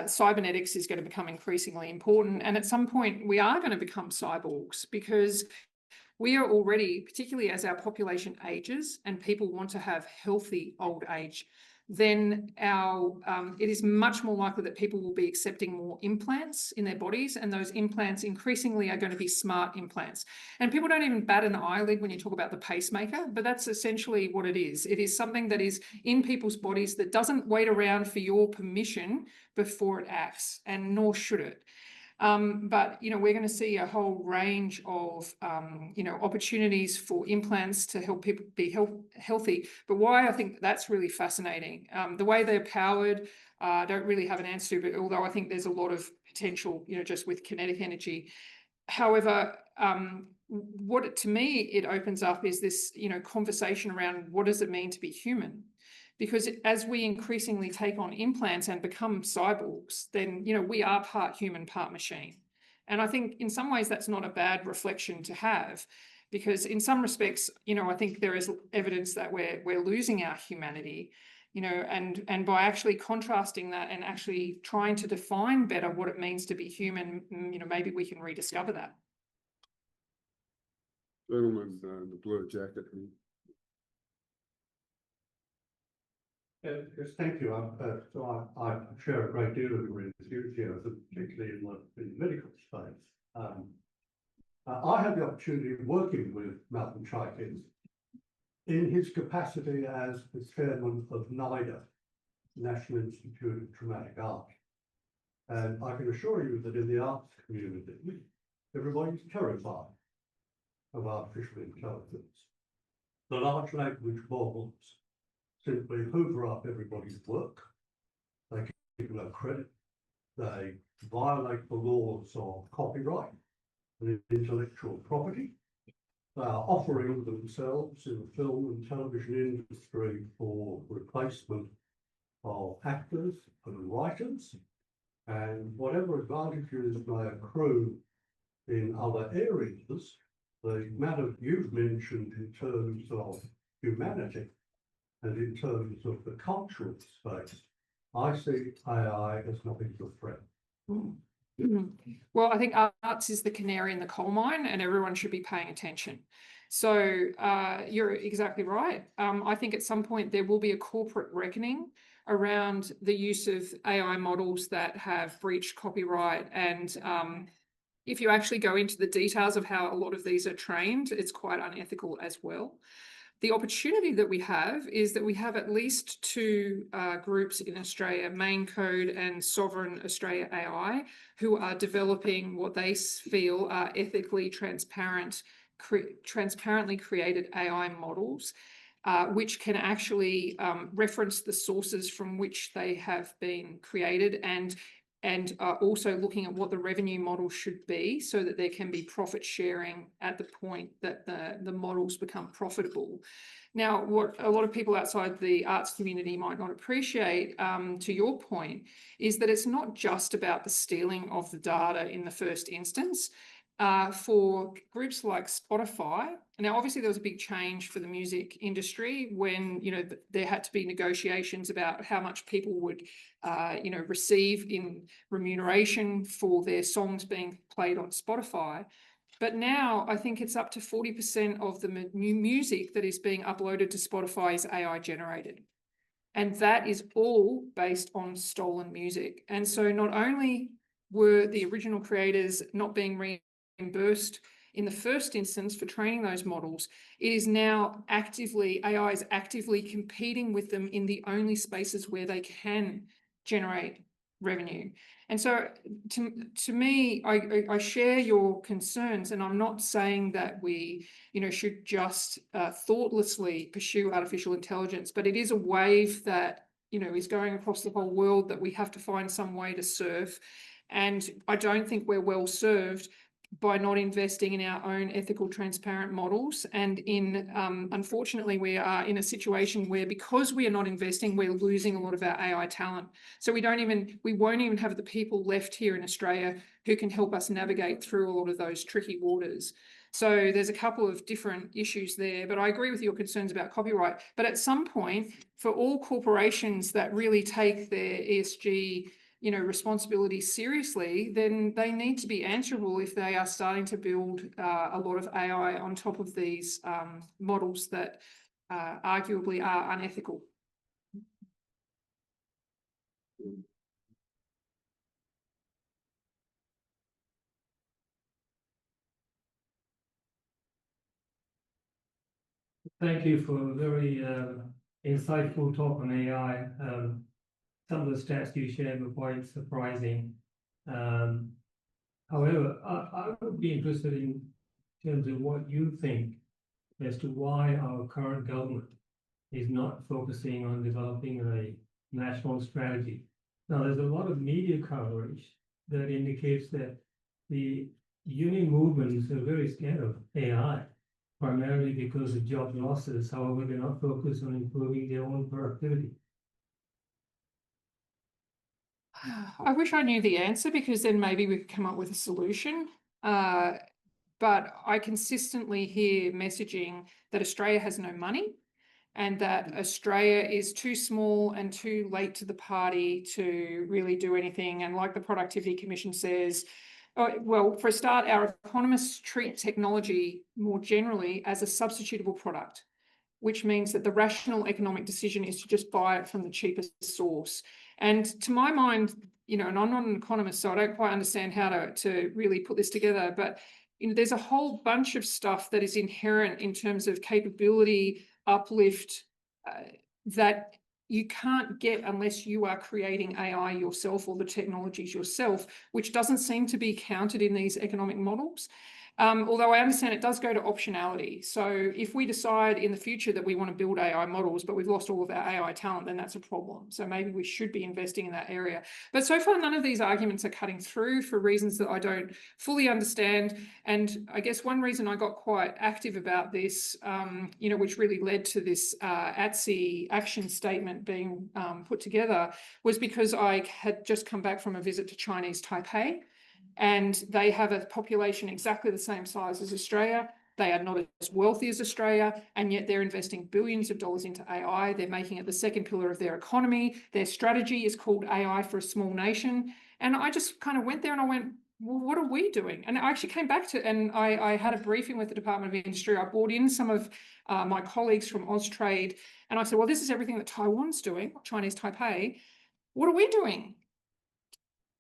cybernetics is going to become increasingly important. And at some point we are going to become cyborgs, because we are already, particularly as our population ages and people want to have healthy old age, then it is much more likely that people will be accepting more implants in their bodies, and those implants increasingly are going to be smart implants. And people don't even bat an eyelid when you talk about the pacemaker, but that's essentially what it is. It is something that is in people's bodies that doesn't wait around for your permission before it acts, and nor should it. But, we're going to see a whole range of, opportunities for implants to help people be healthy. But why I think that's really fascinating, the way they're powered, I don't really have an answer to, but although I think there's a lot of potential, just with kinetic energy. However, what to me it opens up is this, conversation around what does it mean to be human? Because as we increasingly take on implants and become cyborgs, then, we are part human, part machine. And I think in some ways that's not a bad reflection to have, because in some respects, I think there is evidence that we're losing our humanity, and by actually contrasting that and actually trying to define better what it means to be human, maybe we can rediscover that. Gentleman in the blue jacket. Yes, thank you. I share a great deal of your enthusiasm, particularly in the medical space. I had the opportunity of working with Malcolm Chaikin in his capacity as the chairman of NIDA, National Institute of Dramatic Art. And I can assure you that in the arts community, everybody's terrified of artificial intelligence. The large language models simply hoover up everybody's work. They give no credit. They violate the laws of copyright and intellectual property. They are offering themselves in the film and television industry for replacement of actors and writers. And whatever advantages may accrue in other areas, the matter you've mentioned in terms of humanity and in terms of the cultural space, I see AI as nothing but a threat. Well, I think arts is the canary in the coal mine, and everyone should be paying attention. So you're exactly right. I think at some point there will be a corporate reckoning around the use of AI models that have breached copyright. And if you actually go into the details of how a lot of these are trained, it's quite unethical as well. The opportunity that we have is that we have at least two groups in Australia, Main Code and Sovereign Australia AI, who are developing what they feel are ethically transparently created AI models, which can actually reference the sources from which they have been created, and are also looking at what the revenue model should be so that there can be profit sharing at the point that the models become profitable. Now, what a lot of people outside the arts community might not appreciate, to your point, is that it's not just about the stealing of the data in the first instance. For groups like Spotify, now obviously there was a big change for the music industry when there had to be negotiations about how much people would receive in remuneration for their songs being played on Spotify. But now I think it's up to 40% of the new music that is being uploaded to Spotify is AI generated. And that is all based on stolen music. And so not only were the original creators not being reimbursed in the first instance for training those models, it is now AI is actively competing with them in the only spaces where they can generate revenue. And so to me, I share your concerns, and I'm not saying that we should just thoughtlessly pursue artificial intelligence, but it is a wave that is going across the whole world that we have to find some way to surf. And I don't think we're well served by not investing in our own ethical, transparent models. And unfortunately, we are in a situation where, because we are not investing, we're losing a lot of our AI talent. So we won't even have the people left here in Australia who can help us navigate through a lot of those tricky waters. So there's a couple of different issues there, but I agree with your concerns about copyright. But at some point, for all corporations that really take their ESG responsibility seriously, then they need to be answerable if they are starting to build a lot of AI on top of these models that arguably are unethical. Thank you for a very insightful talk on AI. Some of the stats you shared were quite surprising. However, I would be interested in terms of what you think as to why our current government is not focusing on developing a national strategy. Now, there's a lot of media coverage that indicates that the union movements are very scared of AI, primarily because of job losses. However, they're not focused on improving their own productivity. I wish I knew the answer, because then maybe we could come up with a solution. But I consistently hear messaging that Australia has no money and that Australia is too small and too late to the party to really do anything. And like the Productivity Commission says, well, for a start, our economists treat technology more generally as a substitutable product, which means that the rational economic decision is to just buy it from the cheapest source. And to my mind, you know, and I'm not an economist, so I don't quite understand how to really put this together, but there's a whole bunch of stuff that is inherent in terms of capability, uplift, that you can't get unless you are creating AI yourself or the technologies yourself, which doesn't seem to be counted in these economic models. Although I understand it does go to optionality. So if we decide in the future that we want to build AI models, but we've lost all of our AI talent, then that's a problem. So maybe we should be investing in that area. But so far, none of these arguments are cutting through for reasons that I don't fully understand. And I guess one reason I got quite active about this, you know, which really led to this ATSE action statement being put together, was because I had just come back from a visit to Chinese Taipei. And they have a population exactly the same size as Australia. They are not as wealthy as Australia, and yet they're investing billions of dollars into AI. They're making it the second pillar of their economy. Their strategy is called AI for a Small Nation. And I just kind of went there and I went, well, what are we doing? And I actually came back to, and I had a briefing with the Department of Industry. I brought in some of my colleagues from Austrade, and I said, well, this is everything that Taiwan's doing, Chinese Taipei. What are we doing?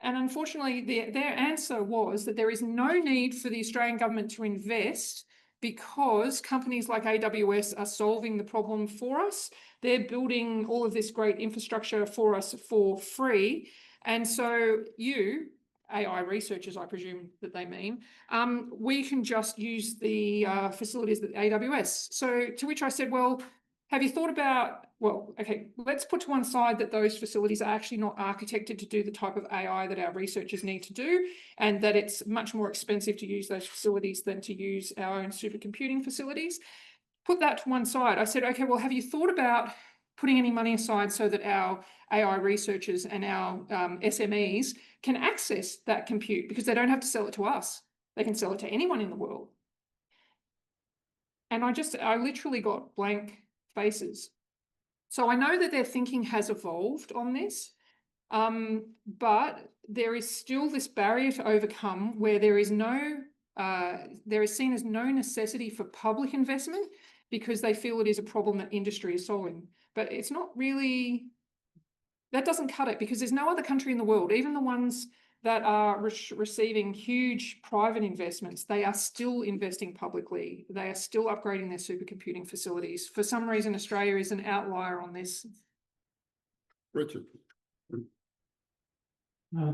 And unfortunately, their answer was that there is no need for the Australian government to invest because companies like AWS are solving the problem for us. They're building all of this great infrastructure for us for free. And so you, AI researchers, I presume that they mean, we can just use the facilities that AWS. So to which I said, well, have you thought about, well, okay, let's put to one side that those facilities are actually not architected to do the type of AI that our researchers need to do, and that it's much more expensive to use those facilities than to use our own supercomputing facilities. Put that to one side. I said, okay, well, have you thought about putting any money aside so that our AI researchers and our SMEs can access that compute, because they don't have to sell it to us. They can sell it to anyone in the world. And I literally got blank faces. So I know that their thinking has evolved on this, but there is still this barrier to overcome where there is seen as no necessity for public investment because they feel it is a problem that industry is solving. But it's not really, that doesn't cut it, because there's no other country in the world, even the ones that are receiving huge private investments, they are still investing publicly. They are still upgrading their supercomputing facilities. For some reason, Australia is an outlier on this. Richard.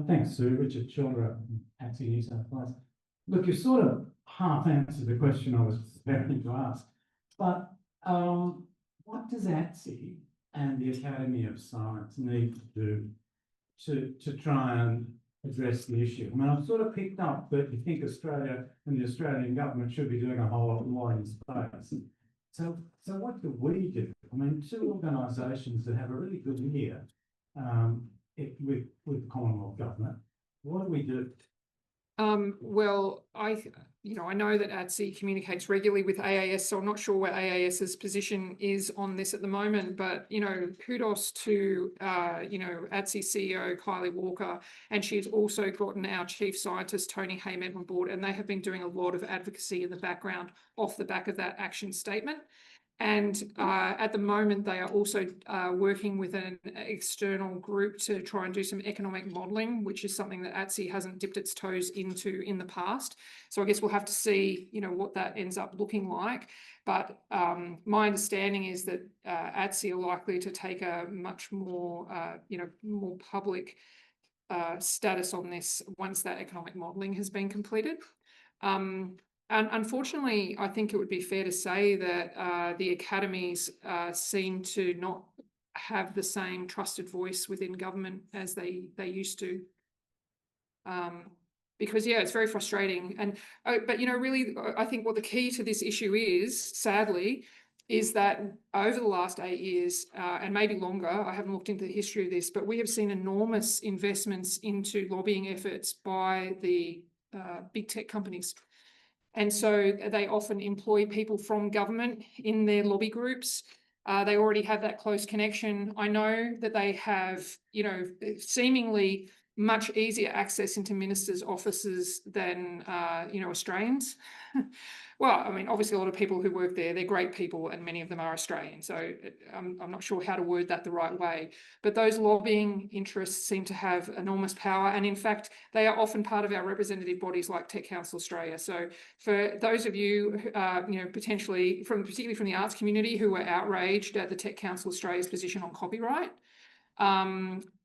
Thanks, Sue. Richard Chandra, ATSE New South Wales. Look, you sort of half answered the question I was expecting to ask, but what does ATSE and the Academy of Science need to do to try and address the issue? I mean, I've sort of picked up that you think Australia and the Australian government should be doing a whole lot more in space. So what do we do? I mean, two organisations that have a really good year with the Commonwealth government, what do we do? Well, I know that ATSE communicates regularly with AAS, so I'm not sure where AAS's position is on this at the moment, but, kudos to, ATSE CEO Kylie Walker, and she's also gotten our chief scientist, Tony Haymet, on board, and they have been doing a lot of advocacy in the background off the back of that action statement. And at the moment, they are also working with an external group to try and do some economic modelling, which is something that ATSE hasn't dipped its toes into in the past. So I guess we'll have to see, what that ends up looking like. But my understanding is that ATSE are likely to take a much more, more public status on this once that economic modelling has been completed. And unfortunately, I think it would be fair to say that the academies seem to not have the same trusted voice within government as they used to. Because yeah, it's very frustrating. And but you know, really, I think what the key to this issue is, sadly, is that over the last 8 years, and maybe longer, I haven't looked into the history of this, but we have seen enormous investments into lobbying efforts by the big tech companies. And so they often employ people from government in their lobby groups. They already have that close connection. I know that they have, you know, seemingly much easier access into ministers' offices than, you know, Australians. Well, I mean, obviously a lot of people who work there, they're great people and many of them are Australian. So I'm not sure how to word that the right way. But those lobbying interests seem to have enormous power. And in fact, they are often part of our representative bodies like Tech Council Australia. So for those of you, you know, potentially particularly from the arts community who were outraged at the Tech Council Australia's position on copyright,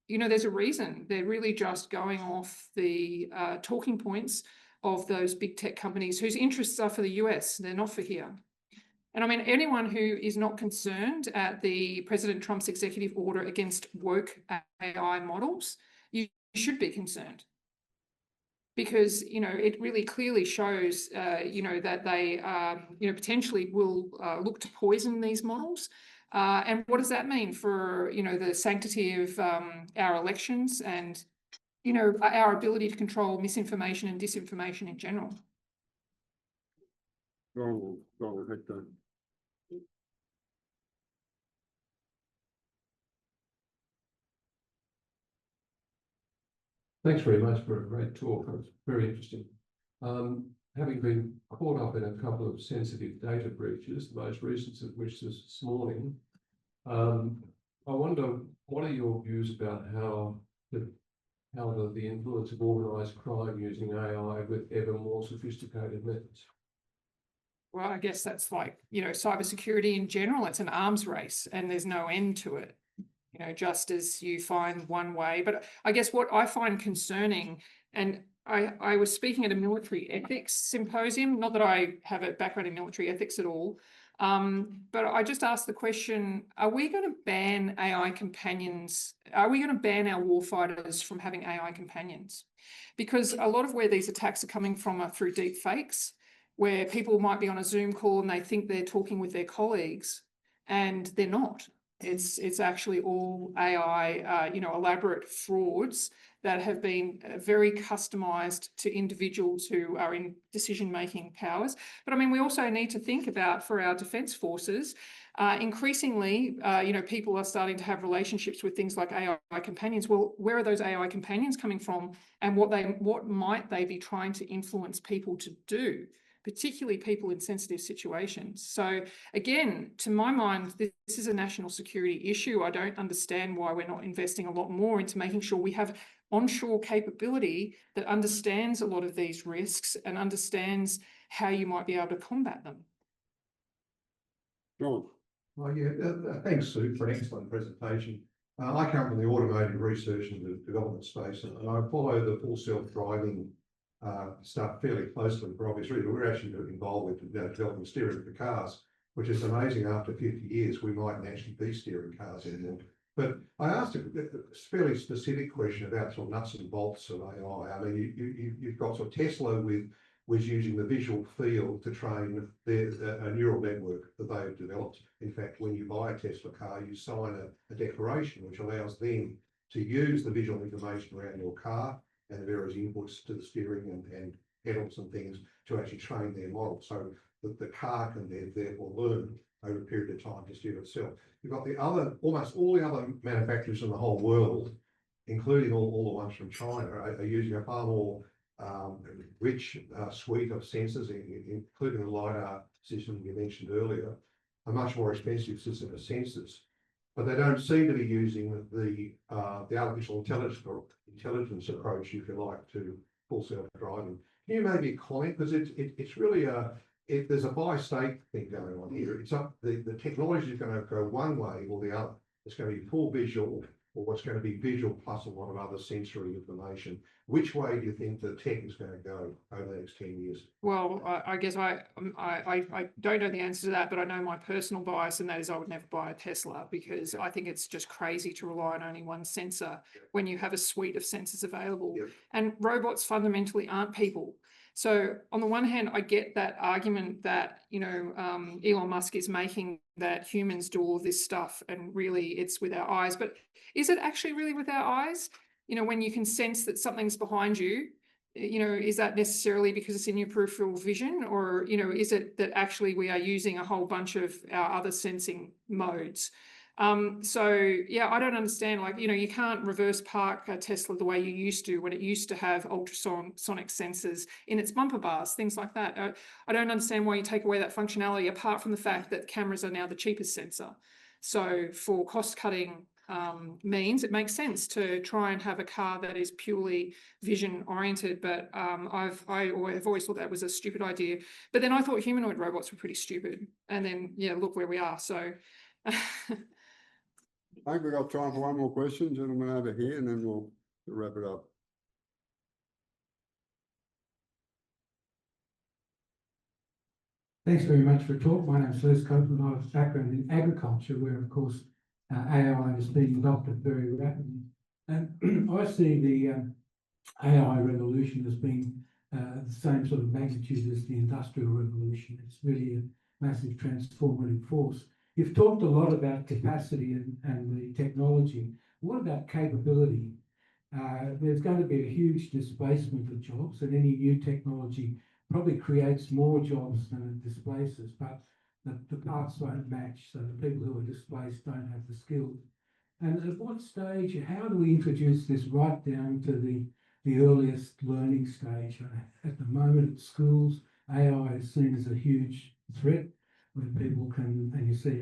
you know, there's a reason. They're really just going off the talking points of those big tech companies whose interests are for the US, they're not for here. And I mean, anyone who is not concerned at the President Trump's executive order against woke AI models, you should be concerned. Because, you know, it really clearly shows, you know, that they, you know, potentially will look to poison these models. And what does that mean for, you know, the sanctity of our elections and, you know, our ability to control misinformation and disinformation in general? Go ahead, Dan. Thanks very much for a great talk. It was very interesting. Having been caught up in a couple of sensitive data breaches, the most recent of which is this morning, I wonder, what are your views about how the influence of organised crime using AI with ever more sophisticated methods? Well, I guess that's like, you know, cybersecurity in general, it's an arms race and there's no end to it. You know, just as you find one way. But I guess what I find concerning, and I was speaking at a military ethics symposium, not that I have a background in military ethics at all, but I just asked the question, are we going to ban AI companions? Are we going to ban our warfighters from having AI companions? Because a lot of where these attacks are coming from are through deep fakes, where people might be on a Zoom call and they think they're talking with their colleagues and they're not. It's actually all AI, you know, elaborate frauds that have been very customized to individuals who are in decision-making powers. But I mean, we also need to think about, for our defence forces, increasingly, you know, people are starting to have relationships with things like AI companions. Well, where are those AI companions coming from, and what might they be trying to influence people to do? Particularly people in sensitive situations. So again, to my mind, this is a national security issue. I don't understand why we're not investing a lot more into making sure we have onshore capability that understands a lot of these risks and understands how you might be able to combat them. John. Well, yeah, thanks, Sue, for an excellent presentation. I come from the automotive research and development space, and I follow the full self-driving stuff fairly closely for obvious reasons. We're actually involved with developing steering for cars, which is amazing. After 50 years, we mightn't actually be steering cars anymore. But I asked a fairly specific question about sort of nuts and bolts of AI. I mean, you've got sort of Tesla was using the visual field to train a neural network that they've developed. In fact, when you buy a Tesla car, you sign a declaration which allows them to use the visual information around your car and the various inputs to the steering and pedals and things to actually train their model, so that the car can therefore learn over a period of time to steer itself. You've got almost all the other manufacturers in the whole world, including all the ones from China, are using a far more rich suite of sensors, including the LiDAR system you mentioned earlier, a much more expensive system of sensors. But they don't seem to be using the artificial intelligence approach, if you like, to full self-driving. Can you maybe comment, because it's really there's a bi-state thing going on here. It's up the technology is going to go one way or the other. It's going to be full visual or what's going to be visual plus a lot of other sensory information? Which way do you think the tech is going to go over the next 10 years? Well, I guess I don't know the answer to that, but I know my personal bias, and that is I would never buy a Tesla, because I think it's just crazy to rely on only one sensor when you have a suite of sensors available. Yep. And robots fundamentally aren't people. So on the one hand, I get that argument that, Elon Musk is making, that humans do all this stuff and really it's with our eyes. But is it actually really with our eyes? When you can sense that something's behind you, is that necessarily because it's in your peripheral vision, or, is it that actually we are using a whole bunch of our other sensing modes? So yeah, I don't understand, you can't reverse park a Tesla the way you used to, when it used to have ultrasonic sensors in its bumper bars, things like that. I don't understand why you take away that functionality, apart from the fact that cameras are now the cheapest sensor. So for cost cutting means, it makes sense to try and have a car that is purely vision oriented, but I've always thought that was a stupid idea. But then I thought humanoid robots were pretty stupid, and then yeah, look where we are. So I think we've got time for one more question, gentlemen over here, and then we'll wrap it up. Thanks very much for the talk. My name's Les Copeland. I have a background in agriculture, where of course AI is being adopted very rapidly. And I see the AI revolution as being the same sort of magnitude as the Industrial Revolution. It's really a massive transformative force. You've talked a lot about capacity and the technology. What about capability? There's going to be a huge displacement of jobs, and any new technology probably creates more jobs than it displaces, but the parts won't match, so the people who are displaced don't have the skills. And at what stage, how do we introduce this right down to the earliest learning stage? At the moment at schools, AI is seen as a huge threat, where people can, and you see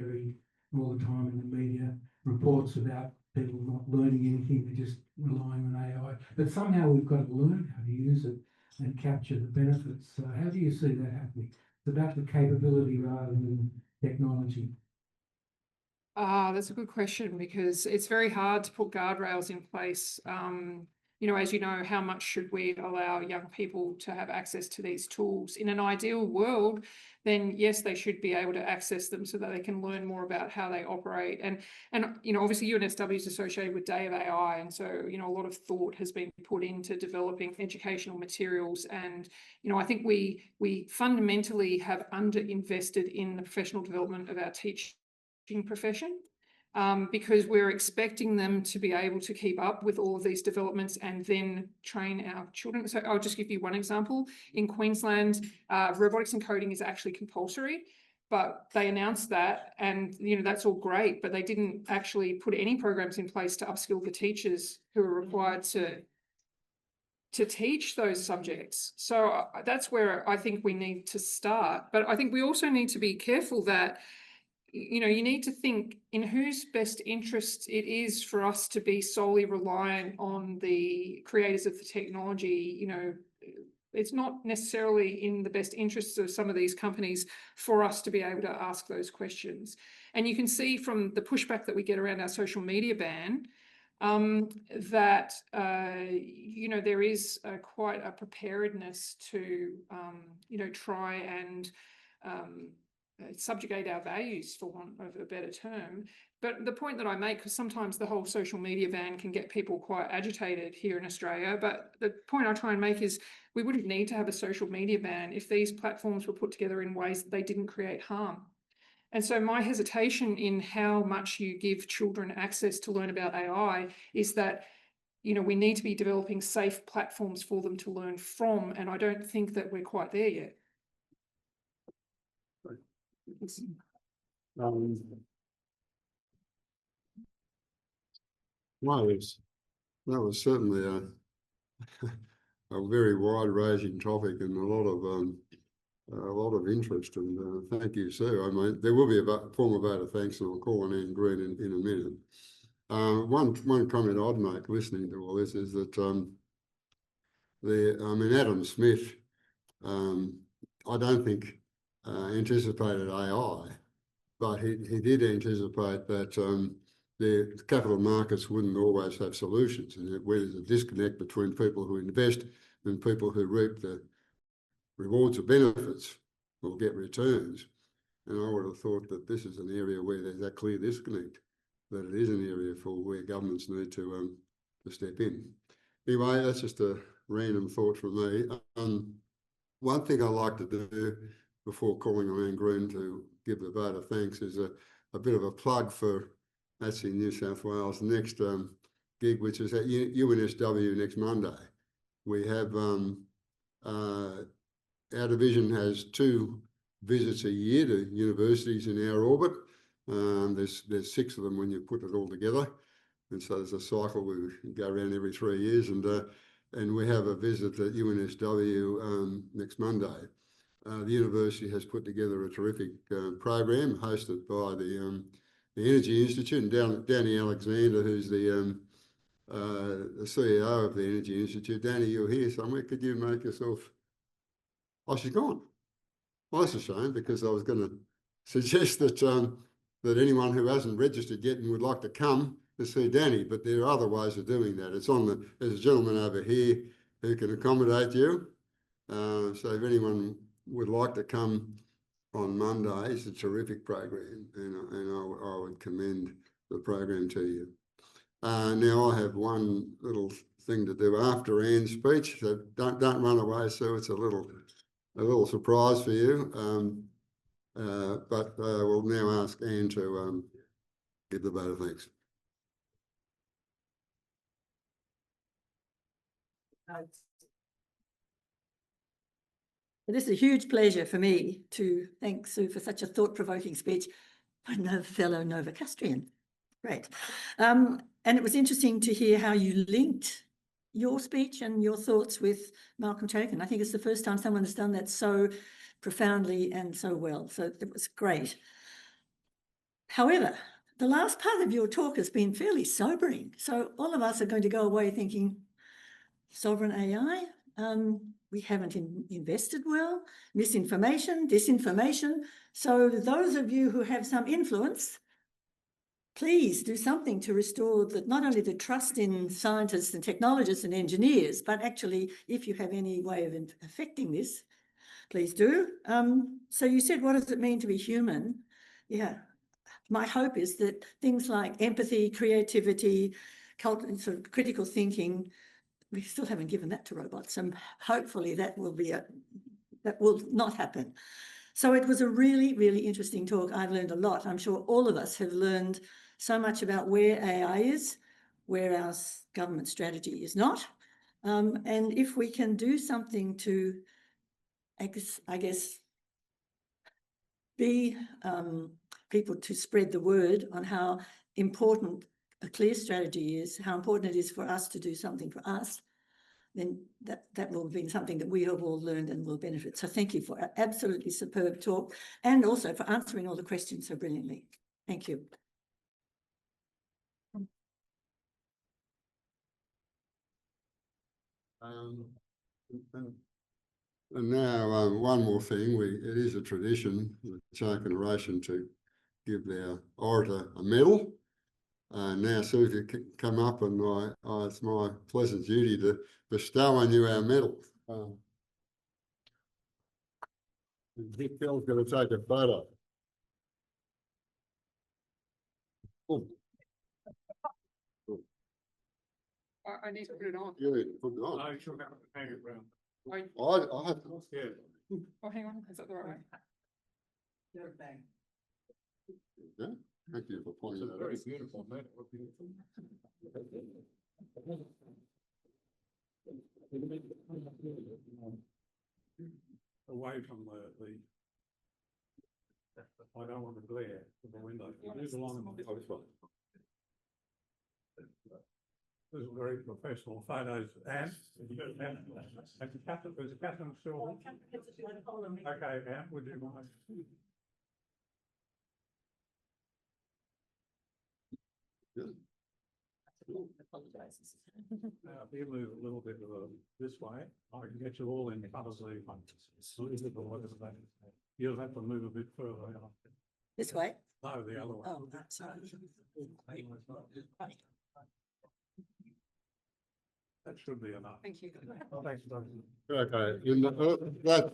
all the time in the media, reports about people not learning anything, they're just relying on AI. But somehow we've got to learn how to use it and capture the benefits. So how do you see that happening? It's about the capability rather than technology. That's a good question, because it's very hard to put guardrails in place. As you know, how much should we allow young people to have access to these tools? In an ideal world, then yes, they should be able to access them so that they can learn more about how they operate. And obviously UNSW is associated with Day of AI, and so a lot of thought has been put into developing educational materials. And I think we fundamentally have underinvested in the professional development of our teaching profession. Because we're expecting them to be able to keep up with all of these developments and then train our children. So I'll just give you one example. In Queensland, robotics and coding is actually compulsory, but they announced that, and that's all great, but they didn't actually put any programs in place to upskill the teachers who are required to teach those subjects. So that's where I think we need to start. But I think we also need to be careful that you need to think in whose best interest it is for us to be solely reliant on the creators of the technology. It's not necessarily in the best interests of some of these companies for us to be able to ask those questions. And you can see from the pushback that we get around our social media ban that there is quite a preparedness to try and subjugate our values, for want of a better term. But the point that I make, because sometimes the whole social media ban can get people quite agitated here in Australia, but the point I try and make is we wouldn't need to have a social media ban if these platforms were put together in ways that they didn't create harm. And so my hesitation in how much you give children access to learn about AI is that we need to be developing safe platforms for them to learn from, and I don't think that we're quite there yet. Well, that was certainly a very wide-ranging topic and a lot of interest. And thank you, Sue. I mean, there will be a formal vote of thanks, and I'll call on Ian Green in a minute. One comment I'd make listening to all this is that Adam Smith, I don't think anticipated AI, but he did anticipate that the capital markets wouldn't always have solutions, and where there's a disconnect between people who invest and people who reap the rewards or benefits or get returns. And I would have thought that this is an area where there's that clear disconnect, that it is an area for where governments need to step in. Anyway, that's just a random thought from me. One thing I like to do before calling on Anne Green to give the vote of thanks is a bit of a plug for ATSE New South Wales next gig, which is at UNSW next Monday. We have our division has 2 visits a year to universities in our orbit. There's 6 of them when you put it all together, and so there's a cycle we go around every 3 years, and we have a visit at UNSW next Monday. The university has put together a terrific program hosted by the Energy Institute, and Danny Alexander, who's the CEO of the Energy Institute. Danny, you're here somewhere. Could you make yourself? Oh, she's gone. Well, that's a shame, because I was going to suggest that that anyone who hasn't registered yet and would like to come to see Danny, but there are other ways of doing that. It's on the. There's a gentleman over here who can accommodate you. So if anyone would like to come on Monday, it's a terrific program, and I would commend the program to you. Now I have one little thing to do after Anne's speech, so don't run away, Sue. It's a little surprise for you, but we'll now ask Anne to give the vote of thanks. It is a huge pleasure for me to thank Sue for such a thought-provoking speech by a fellow Novocastrian. Great. And it was interesting to hear how you linked your speech and your thoughts with Malcolm Chaikin. I think it's the first time someone has done that so profoundly and so well. So it was great. However, the last part of your talk has been fairly sobering. So all of us are going to go away thinking, sovereign AI, we haven't invested well, misinformation, disinformation. So those of you who have some influence, please do something to restore not only the trust in scientists and technologists and engineers, but actually, if you have any way of affecting this, please do. So you said, what does it mean to be human? Yeah, my hope is that things like empathy, creativity, sort of critical thinking, we still haven't given that to robots, and hopefully that will not happen. So it was a really, really interesting talk. I've learned a lot. I'm sure all of us have learned so much about where AI is, where our government strategy is not. And if we can do something to, I guess, be people to spread the word on how important a clear strategy is, how important it is for us to do something for us, then that will be something that we have all learned and will benefit. So thank you for an absolutely superb talk, and also for answering all the questions so brilliantly. Thank you. And now one more thing, it is a tradition, the Chaikin Oration, to give our orator a medal. Now, Sue, if you come up, and it's my pleasant duty to bestow on you our medal. Vic Bell's going to take a photo. Oh. I need to put it on. You need to put it on. I should have to hang it round. I have to. Yeah. Oh, hang on. Is that the right way? Yeah. Thank you for pointing that out. Very beautiful, man. Away from the I don't want to glare from the window. Move along. This is very professional photos. And there's a Catherine still. Okay, Anne, would you mind? Good. Now, if you move a little bit this way, I can get you all in front of the whatever that is. You'll have to move a bit further out. This way? No, the other one. Oh, sorry. That should be enough. Thank you. Thanks, Doug. Okay, and that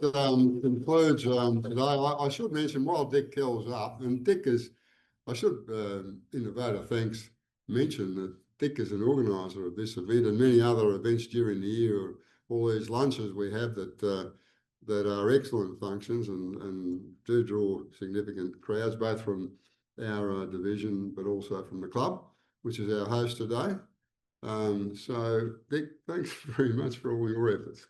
concludes today. I should mention while Dick Kell's up, and Dick is, I should in the vote of thanks mention that Dick is an organiser of this event and many other events during the year. All these lunches we have that are excellent functions and do draw significant crowds, both from our division but also from the club, which is our host today. So Dick, thanks very much for all your efforts.